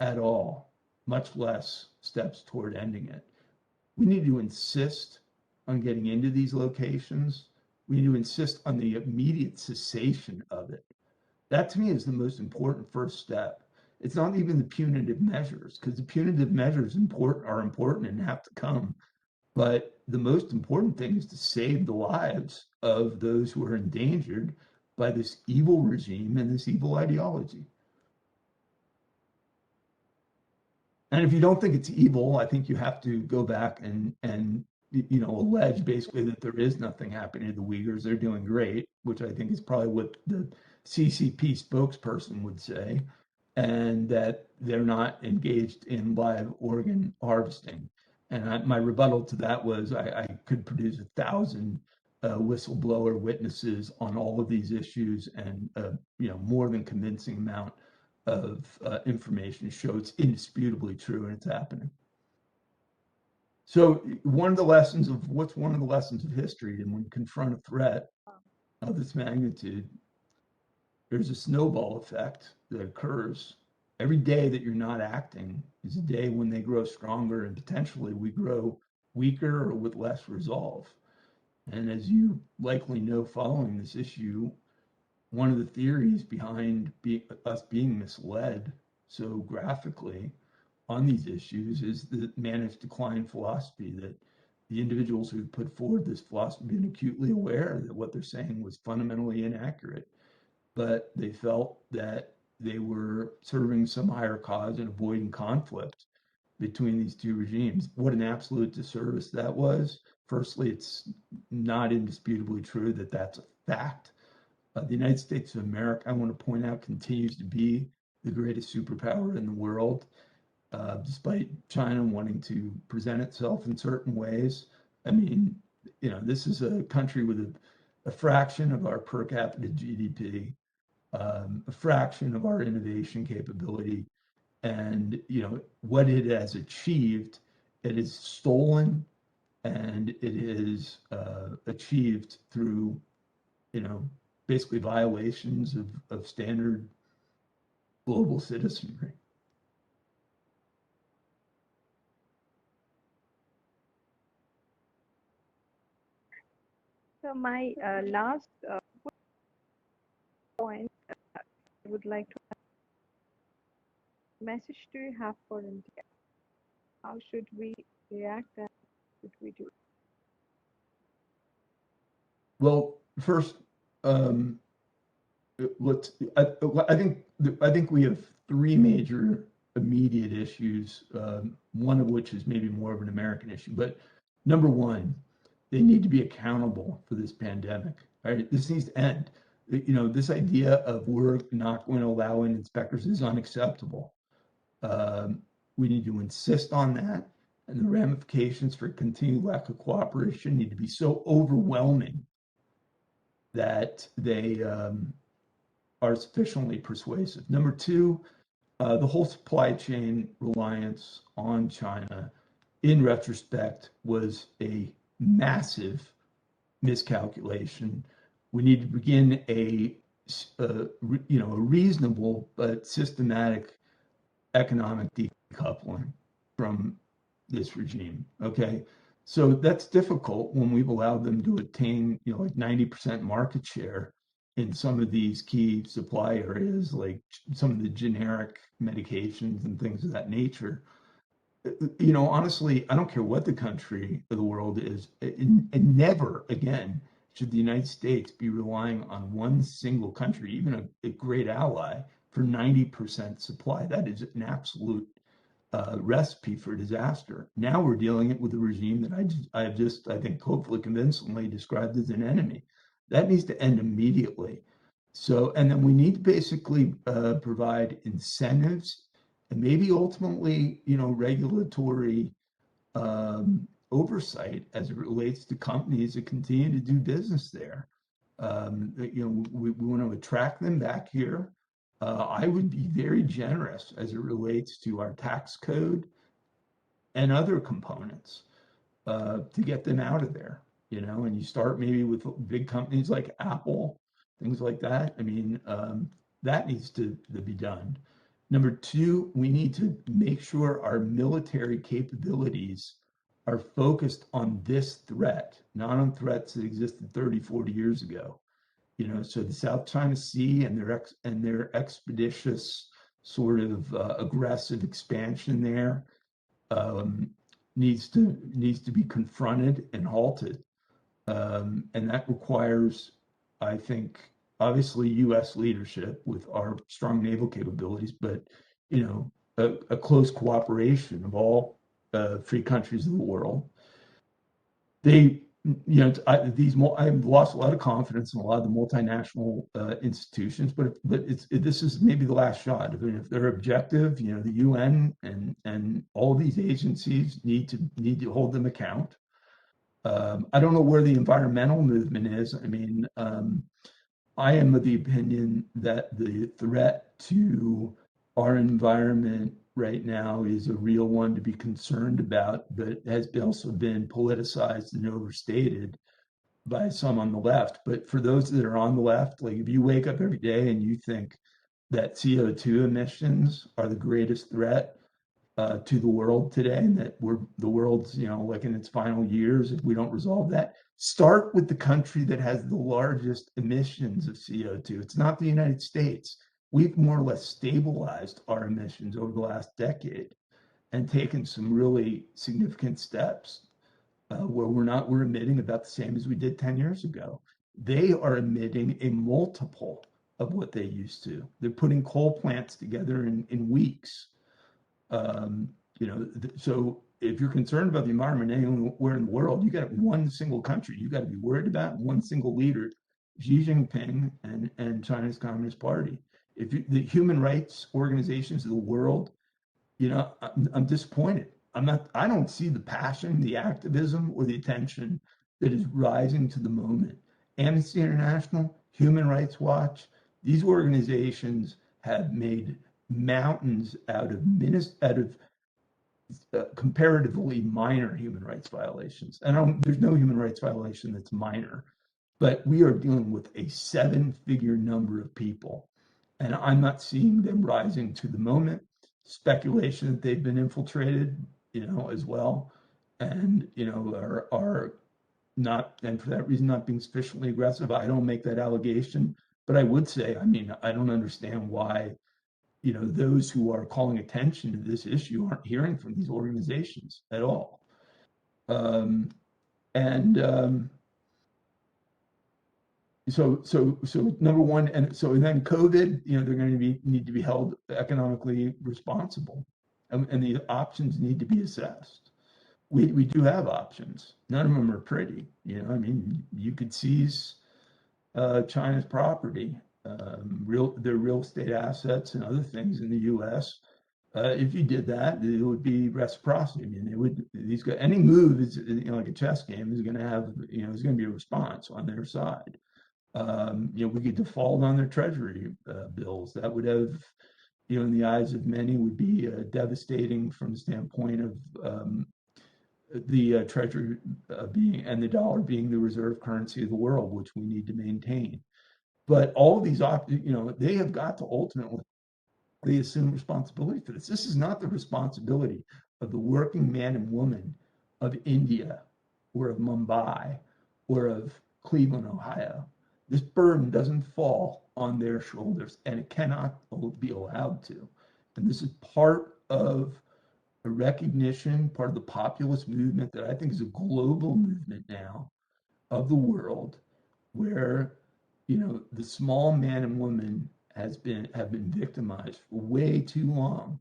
at all, much less steps toward ending it. We need to insist on getting into these locations. We need to insist on the immediate cessation of it. That to me is the most important first step. It's not even the punitive measures, because the punitive measures are important and have to come. But the most important thing is to save the lives of those who are endangered by this evil regime and this evil ideology. And if you don't think it's evil, I think you have to go back and allege basically that there is nothing happening to the Uyghurs. They're doing great, which I think is probably what the CCP spokesperson would say, and that they're not engaged in live organ harvesting. And my rebuttal to that was I could produce 1,000 whistleblower witnesses on all of these issues, and more than convincing amount of information to show it's indisputably true and it's happening. So one of the lessons of history, and when you confront a threat of this magnitude, there's a snowball effect that occurs. Every day that you're not acting is a day when they grow stronger, and potentially we grow weaker or with less resolve. And as you likely know, following this issue, one of the theories behind us being misled so graphically on these issues is the managed decline philosophy, that the individuals who put forward this philosophy have been acutely aware that what they're saying was fundamentally inaccurate, but they felt that they were serving some higher cause and avoiding conflict between these two regimes. What an absolute disservice that was. Firstly, it's not indisputably true that that's a fact. The United States of America, I want to point out, continues to be the greatest superpower in the world, despite China wanting to present itself in certain ways. I mean, this is a country with a fraction of our per capita GDP, a fraction of our innovation capability, and what it has achieved, it is stolen, and it is achieved through basically violations of standard global citizenry. So my last point, I would like to ask, message do you have for India? How should we react and what should we do? Well, first, I think we have three major immediate issues, one of which is maybe more of an American issue. But number one, they need to be accountable for this pandemic. Right? This needs to end. This idea of we're not going to allow in inspectors is unacceptable. We need to insist on that, and the ramifications for continued lack of cooperation need to be so overwhelming that they are sufficiently persuasive. Number two, the whole supply chain reliance on China, in retrospect, was a massive miscalculation. We need to begin a reasonable but systematic economic decoupling from this regime. Okay, so that's difficult when we've allowed them to attain like 90% market share in some of these key supply areas, like some of the generic medications and things of that nature. Honestly, I don't care what the country of the world is, and never again should the United States be relying on one single country, even a great ally, for 90% supply. That is an absolute recipe for disaster. Now we're dealing it with a regime that I think, hopefully convincingly described as an enemy. That needs to end immediately. So, and then we need to basically provide incentives and maybe ultimately, regulatory oversight as it relates to companies that continue to do business there. We want to attract them back here. I would be very generous as it relates to our tax code and other components to get them out of there. And you start maybe with big companies like Apple, things like that. I mean, that needs to be done. Number two, we need to make sure our military capabilities are focused on this threat, not on threats that existed 30, 40 years ago. So the South China Sea and their expeditious sort of aggressive expansion there needs to be confronted and halted, and that requires, I think, obviously U.S. leadership with our strong naval capabilities, but a close cooperation of all free countries of the world. I've lost a lot of confidence in a lot of the multinational institutions, but this is maybe the last shot. I mean, if they're objective, the UN and all these agencies need to hold them account. I don't know where the environmental movement is. I mean, I am of the opinion that the threat to our environment right now is a real one to be concerned about, but has also been politicized and overstated by some on the left. But for those that are on the left, like if you wake up every day and you think that CO2 emissions are the greatest threat to the world today, and that the world's, like in its final years, if we don't resolve that, start with the country that has the largest emissions of CO2. It's not the United States. We've more or less stabilized our emissions over the last decade and taken some really significant steps where we're emitting about the same as we did 10 years ago. They are emitting a multiple of what they used to. They're putting coal plants together in weeks. So if you're concerned about the environment anywhere in the world, you got one single country you got to be worried about, one single leader, Xi Jinping and China's Communist Party. If the human rights organizations of the world, I'm disappointed. I don't see the passion, the activism, or the attention that is rising to the moment. Amnesty International, Human Rights Watch, these organizations have made mountains out of comparatively minor human rights violations. And there's no human rights violation that's minor, but we are dealing with a 7-figure number of people, and I'm not seeing them rising to the moment. Speculation that they've been infiltrated, as well, and are not, and for that reason, not being sufficiently aggressive. I don't make that allegation, but I would say, I mean, I don't understand why those who are calling attention to this issue aren't hearing from these organizations at all. So number one, and then COVID, they're going to need to be held economically responsible, and the options need to be assessed. We do have options. None of them are pretty. I mean, you could seize China's property, their real estate assets and other things in the U.S. If you did that, it would be reciprocity. I mean, any move is, like a chess game, is going to have, there's going to be a response on their side. We could default on their treasury bills. That would have, in the eyes of many, would be devastating from the standpoint of the treasury being and the dollar being the reserve currency of the world, which we need to maintain. But all of these, they have got to ultimately assume responsibility for this. This is not the responsibility of the working man and woman of India or of Mumbai or of Cleveland, Ohio. This burden doesn't fall on their shoulders, and it cannot be allowed to. And this is part of a recognition, part of the populist movement that I think is a global movement now of the world, where the small man and woman have been victimized for way too long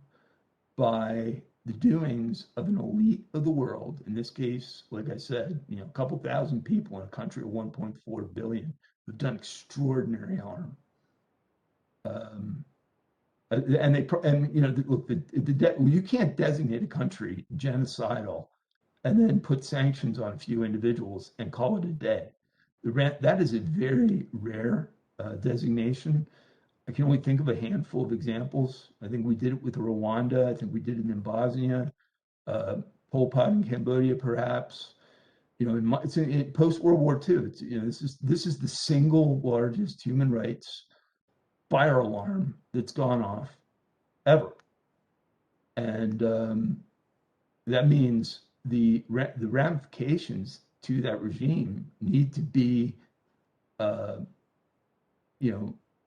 by the doings of an elite of the world. In this case, like I said, a couple thousand people in a country of 1.4 billion who've done extraordinary harm. Look, you can't designate a country genocidal and then put sanctions on a few individuals and call it a day. That is a very rare designation. I can only think of a handful of examples. I think we did it with Rwanda. I think we did it in Bosnia, Pol Pot in Cambodia, perhaps. It's in post-World War II. This is the single largest human rights fire alarm that's gone off ever, and that means the ramifications to that regime need to be,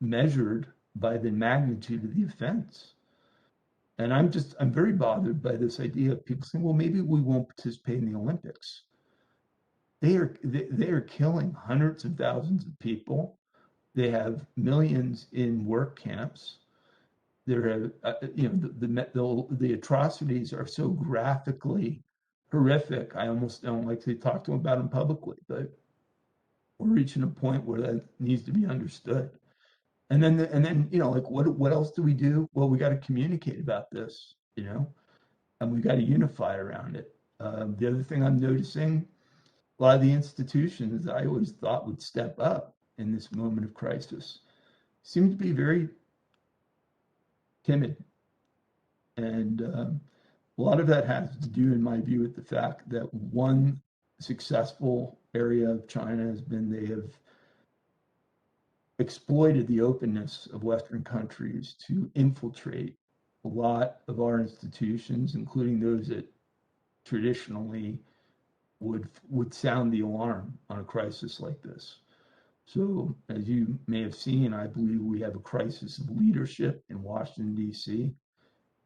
measured by the magnitude of the offense. And I'm very bothered by this idea of people saying, well, maybe we won't participate in the Olympics. They are killing hundreds of thousands of people. They have millions in work camps. There are, the atrocities are so graphically horrific. I almost don't like to talk to them about them publicly, but we're reaching a point where that needs to be understood. And then, what else do we do? Well, we got to communicate about this, and we got to unify around it. The other thing I'm noticing, a lot of the institutions I always thought would step up in this moment of crisis seem to be very timid. And a lot of that has to do, in my view, with the fact that one successful area of China has been they have exploited the openness of Western countries to infiltrate a lot of our institutions, including those that traditionally would sound the alarm on a crisis like this. So, as you may have seen, I believe we have a crisis of leadership in Washington, D.C.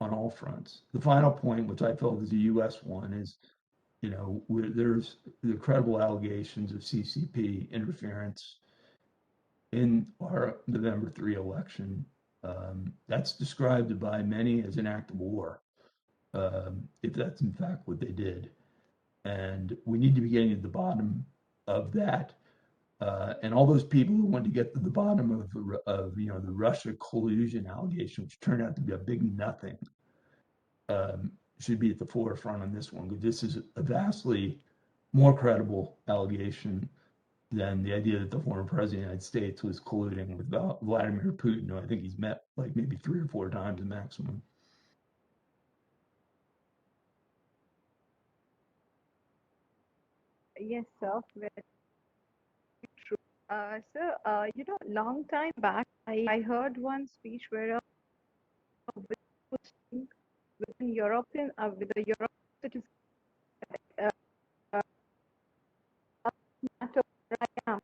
on all fronts. The final point, which I felt is a U.S. one, is, there's the credible allegations of CCP interference in our November 3 election. That's described by many as an act of war, if that's in fact what they did. And we need to be getting to the bottom of that. And all those people who want to get to the bottom of the Russia collusion allegation, which turned out to be a big nothing, should be at the forefront on this one, because this is a vastly more credible allegation than the idea that the former president of the United States was colluding with Vladimir Putin, who I think he's met like maybe 3 or 4 times maximum. Yes, sir. Very true. Sir, long time back, I heard one speech where a within European, with the European citizen, matter where I am,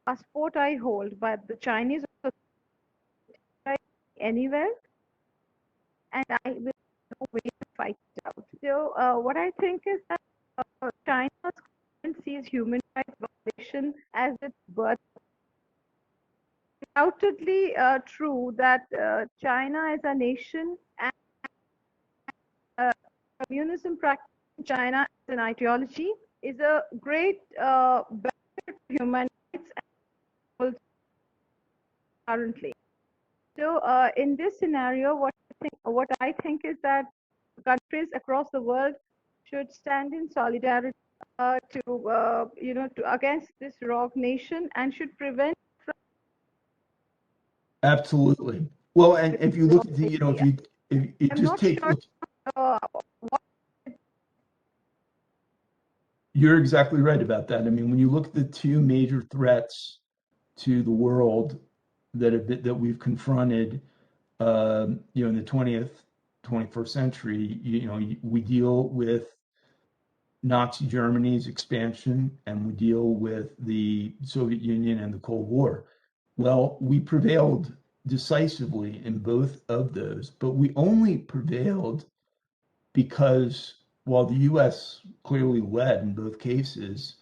passport I hold, but the Chinese anywhere, and I will no way to fight it out. So what I think is that China's government sees human rights violation as its birth. Undoubtedly true that China as a nation and communism practice in China as an ideology is a great benefit to human rights and currently. So in this scenario, what I think is that countries across the world should stand in solidarity to against this rogue nation and should prevent. Absolutely. Well, and if you look at the, if you I'm just not take sure what You're exactly right about that. I mean, when you look at the two major threats to the world that we've confronted, in the 20th, 21st century, we deal with Nazi Germany's expansion and we deal with the Soviet Union and the Cold War. Well, we prevailed decisively in both of those, but we only prevailed because while the US clearly led in both cases,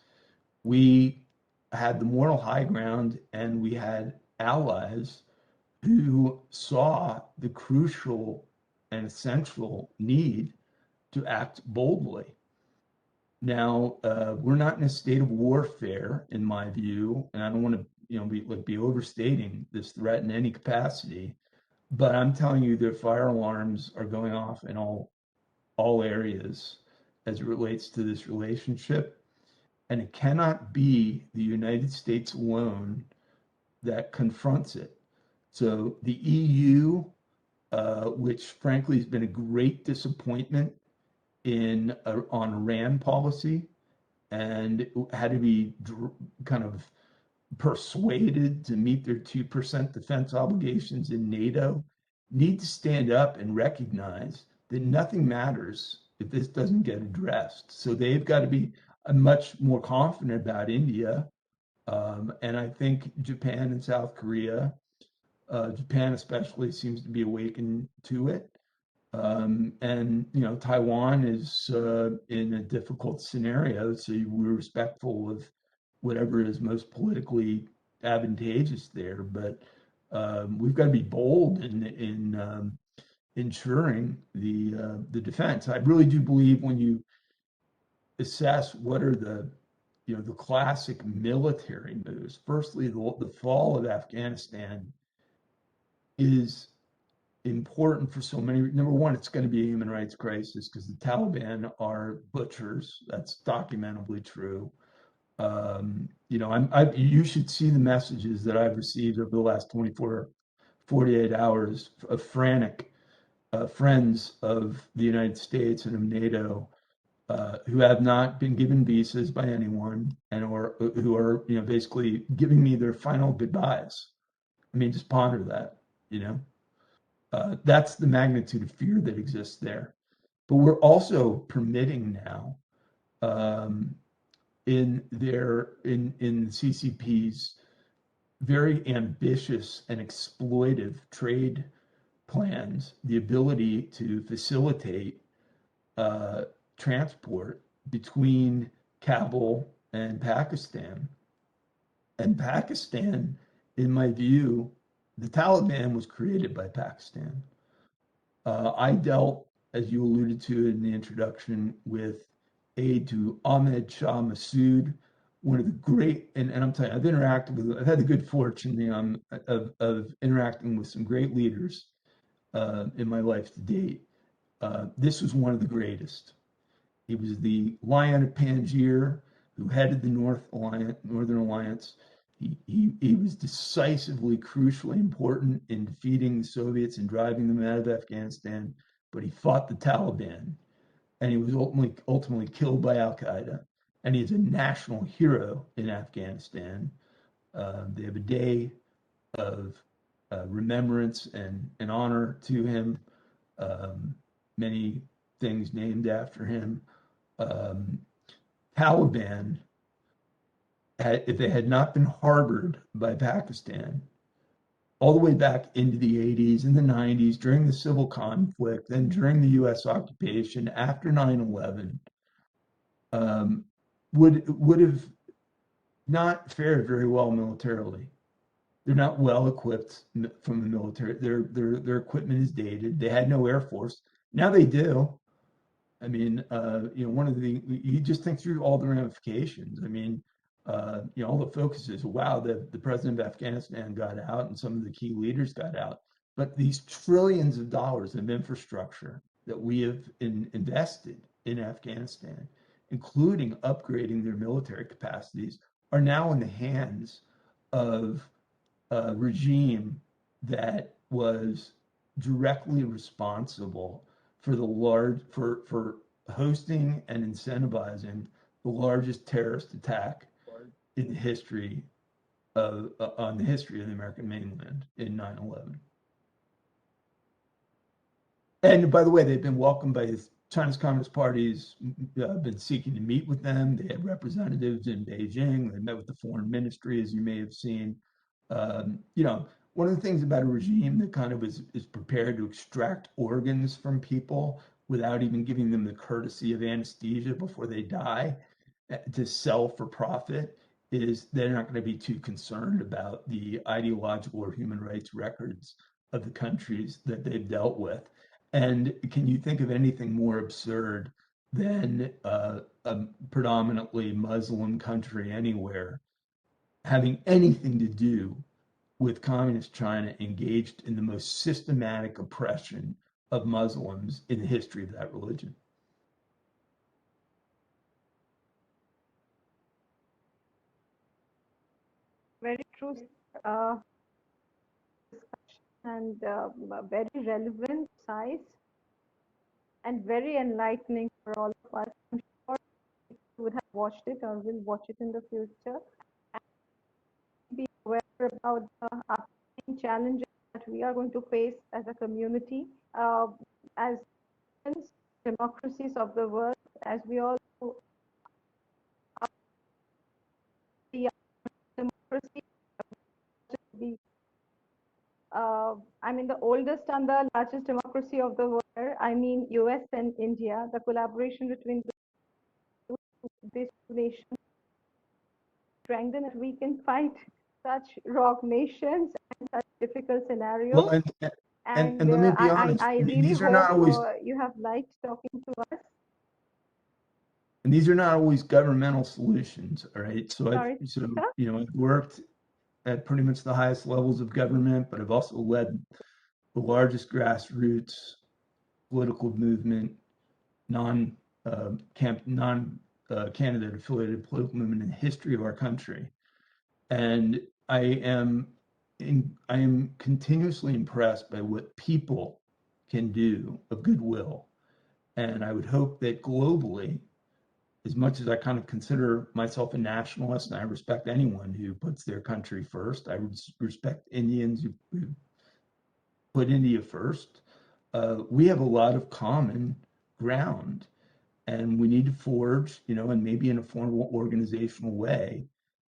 we had the moral high ground and we had allies who saw the crucial and essential need to act boldly. Now, we're not in a state of warfare, in my view, and I don't want to, be overstating this threat in any capacity. But I'm telling you, their fire alarms are going off in all areas as it relates to this relationship, and it cannot be the United States alone that confronts it. So the EU, which frankly has been a great disappointment on Iran policy, and had to be kind of persuaded to meet their 2% defense obligations in NATO, need to stand up and recognize that nothing matters if this doesn't get addressed. So they've got to be much more confident about India. And I think Japan and South Korea, Japan especially, seems to be awakened to it. And Taiwan is in a difficult scenario, so we're respectful of whatever is most politically advantageous there. But we've got to be bold in ensuring the defense. I really do believe when you assess what are the classic military moves. Firstly, the fall of Afghanistan is important for so many. Number one, it's going to be a human rights crisis because the Taliban are butchers. That's documentably true. You should see the messages that I've received over the last 24, 48 hours of frantic friends of the United States and of NATO who have not been given visas by anyone and or who are basically giving me their final goodbyes. I mean, just ponder that. That's the magnitude of fear that exists there. But we're also permitting now in the CCP's very ambitious and exploitive trade plans the ability to facilitate transport between Kabul and Pakistan. And Pakistan, in my view, the Taliban was created by Pakistan. I dealt, as you alluded to in the introduction, with aid to Ahmed Shah Massoud, one of the great, and I'm telling you, I've had the good fortune of interacting with some great leaders in my life to date. This was one of the greatest. He was the Lion of Panjshir, who headed the Northern Alliance. He was decisively, crucially important in defeating the Soviets and driving them out of Afghanistan, but he fought the Taliban, and he was ultimately killed by Al Qaeda. And he's a national hero in Afghanistan. They have a day of remembrance and honor to him. Many things named after him. Taliban, if they had not been harbored by Pakistan all the way back into the 80s and the 90s, during the civil conflict, then during the US occupation, after 9/11, would have not fared very well militarily. They're not well equipped from the military. Their equipment is dated. They had no air force. Now they do. I mean, one of you just think through all the ramifications. I mean, all the focus is, wow, the president of Afghanistan got out and some of the key leaders got out. But these trillions of dollars of infrastructure that we have invested in Afghanistan, including upgrading their military capacities, are now in the hands of a regime that was directly responsible for for hosting and incentivizing the largest terrorist attack in the history on the history of the American mainland in 9/11. And by the way, they've been welcomed by China's Communist Party's been seeking to meet with them. They had representatives in Beijing. They met with the foreign ministry, as you may have seen. You know, one of the things about a regime that kind of is prepared to extract organs from people without even giving them the courtesy of anesthesia before they die to sell for profit is they're not going to be too concerned about the ideological or human rights records of the countries that they've dealt with. And can you think of anything more absurd than a predominantly Muslim country anywhere having anything to do with communist China engaged in the most systematic oppression of Muslims in the history of that religion? Very true. And very relevant, size, and very enlightening for all of us. I'm sure you would have watched it or will watch it in the future. And be aware about the upcoming challenges that we are going to face as a community, as democracies of the world, as we all know, the democracy be I mean, the oldest and the largest democracy of the world. I mean, US and India, the collaboration between these two nations strengthen and we can fight such rogue nations and such difficult scenarios. Well, and let me be honest, I really these are hope not always you have liked talking to us. and these are not always governmental solutions, all right? Sorry, You know, I've worked at pretty much the highest levels of government, but I've also led the largest grassroots political movement, non-candidate affiliated political movement in the history of our country. And I am continuously impressed by what people can do of goodwill. And I would hope that globally, as much as I kind of consider myself a nationalist and I respect anyone who puts their country first, I respect Indians who put India first. We have a lot of common ground, and we need to forge, you know, and maybe in a formal organizational way,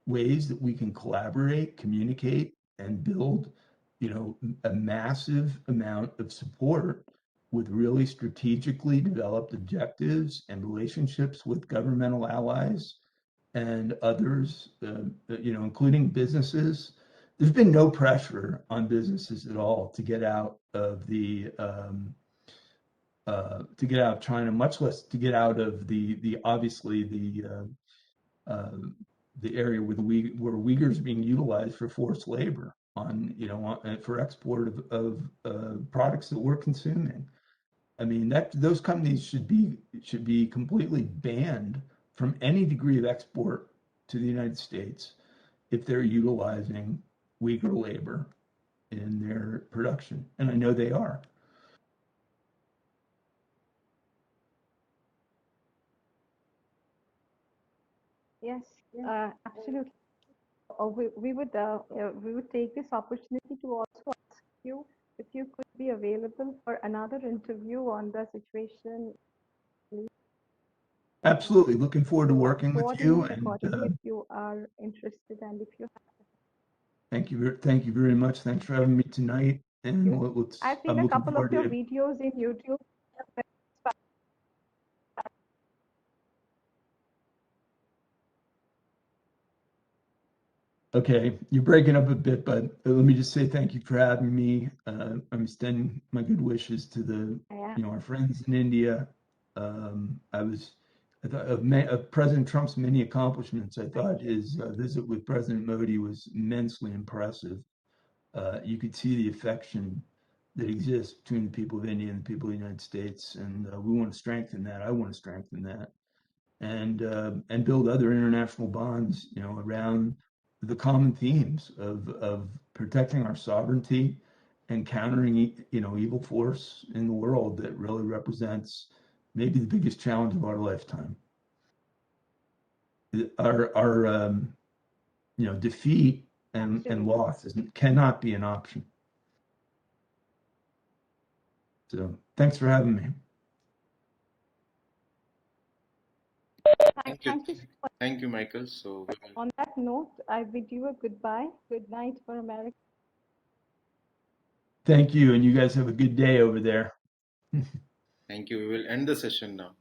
ways that we can collaborate, communicate, and build, you know, a massive amount of support with really strategically developed objectives and relationships with governmental allies and others, you know, including businesses. There's been no pressure on businesses at all to get out of China, much less to get out of the obviously the area where where Uyghurs are being utilized for forced labor on, you know, for export of products that we're consuming. I mean, those companies should be completely banned from any degree of export to the United States if they're utilizing Uyghur labor in their production, and I know they are. Yes, absolutely. We would take this opportunity to also ask you if you could be available for another interview on the situation. Absolutely, looking forward to working with you, Coordinate and accordingly if you are interested and if you thank you very much. Thanks for having me tonight, and I've seen I'm a looking couple of forward your to. videos in YouTube. Okay, you're breaking up a bit, but let me just say thank you for having me. I'm extending my good wishes to you know, our friends in India. I thought of President Trump's many accomplishments. I thought his visit with President Modi was immensely impressive. You could see the affection that exists between the people of India and the people of the United States, and we want to strengthen that. I want to strengthen that, and build other international bonds, you know, around the common themes of protecting our sovereignty and countering, you know, evil force in the world that really represents maybe the biggest challenge of our lifetime. our defeat and Absolutely. loss cannot be an option. So thanks for having me. Thank you so much. Thank you, Michael. So On that note, I bid you a goodbye. Good night for America. Thank you, and you guys have a good day over there. thank you. We will end the session now.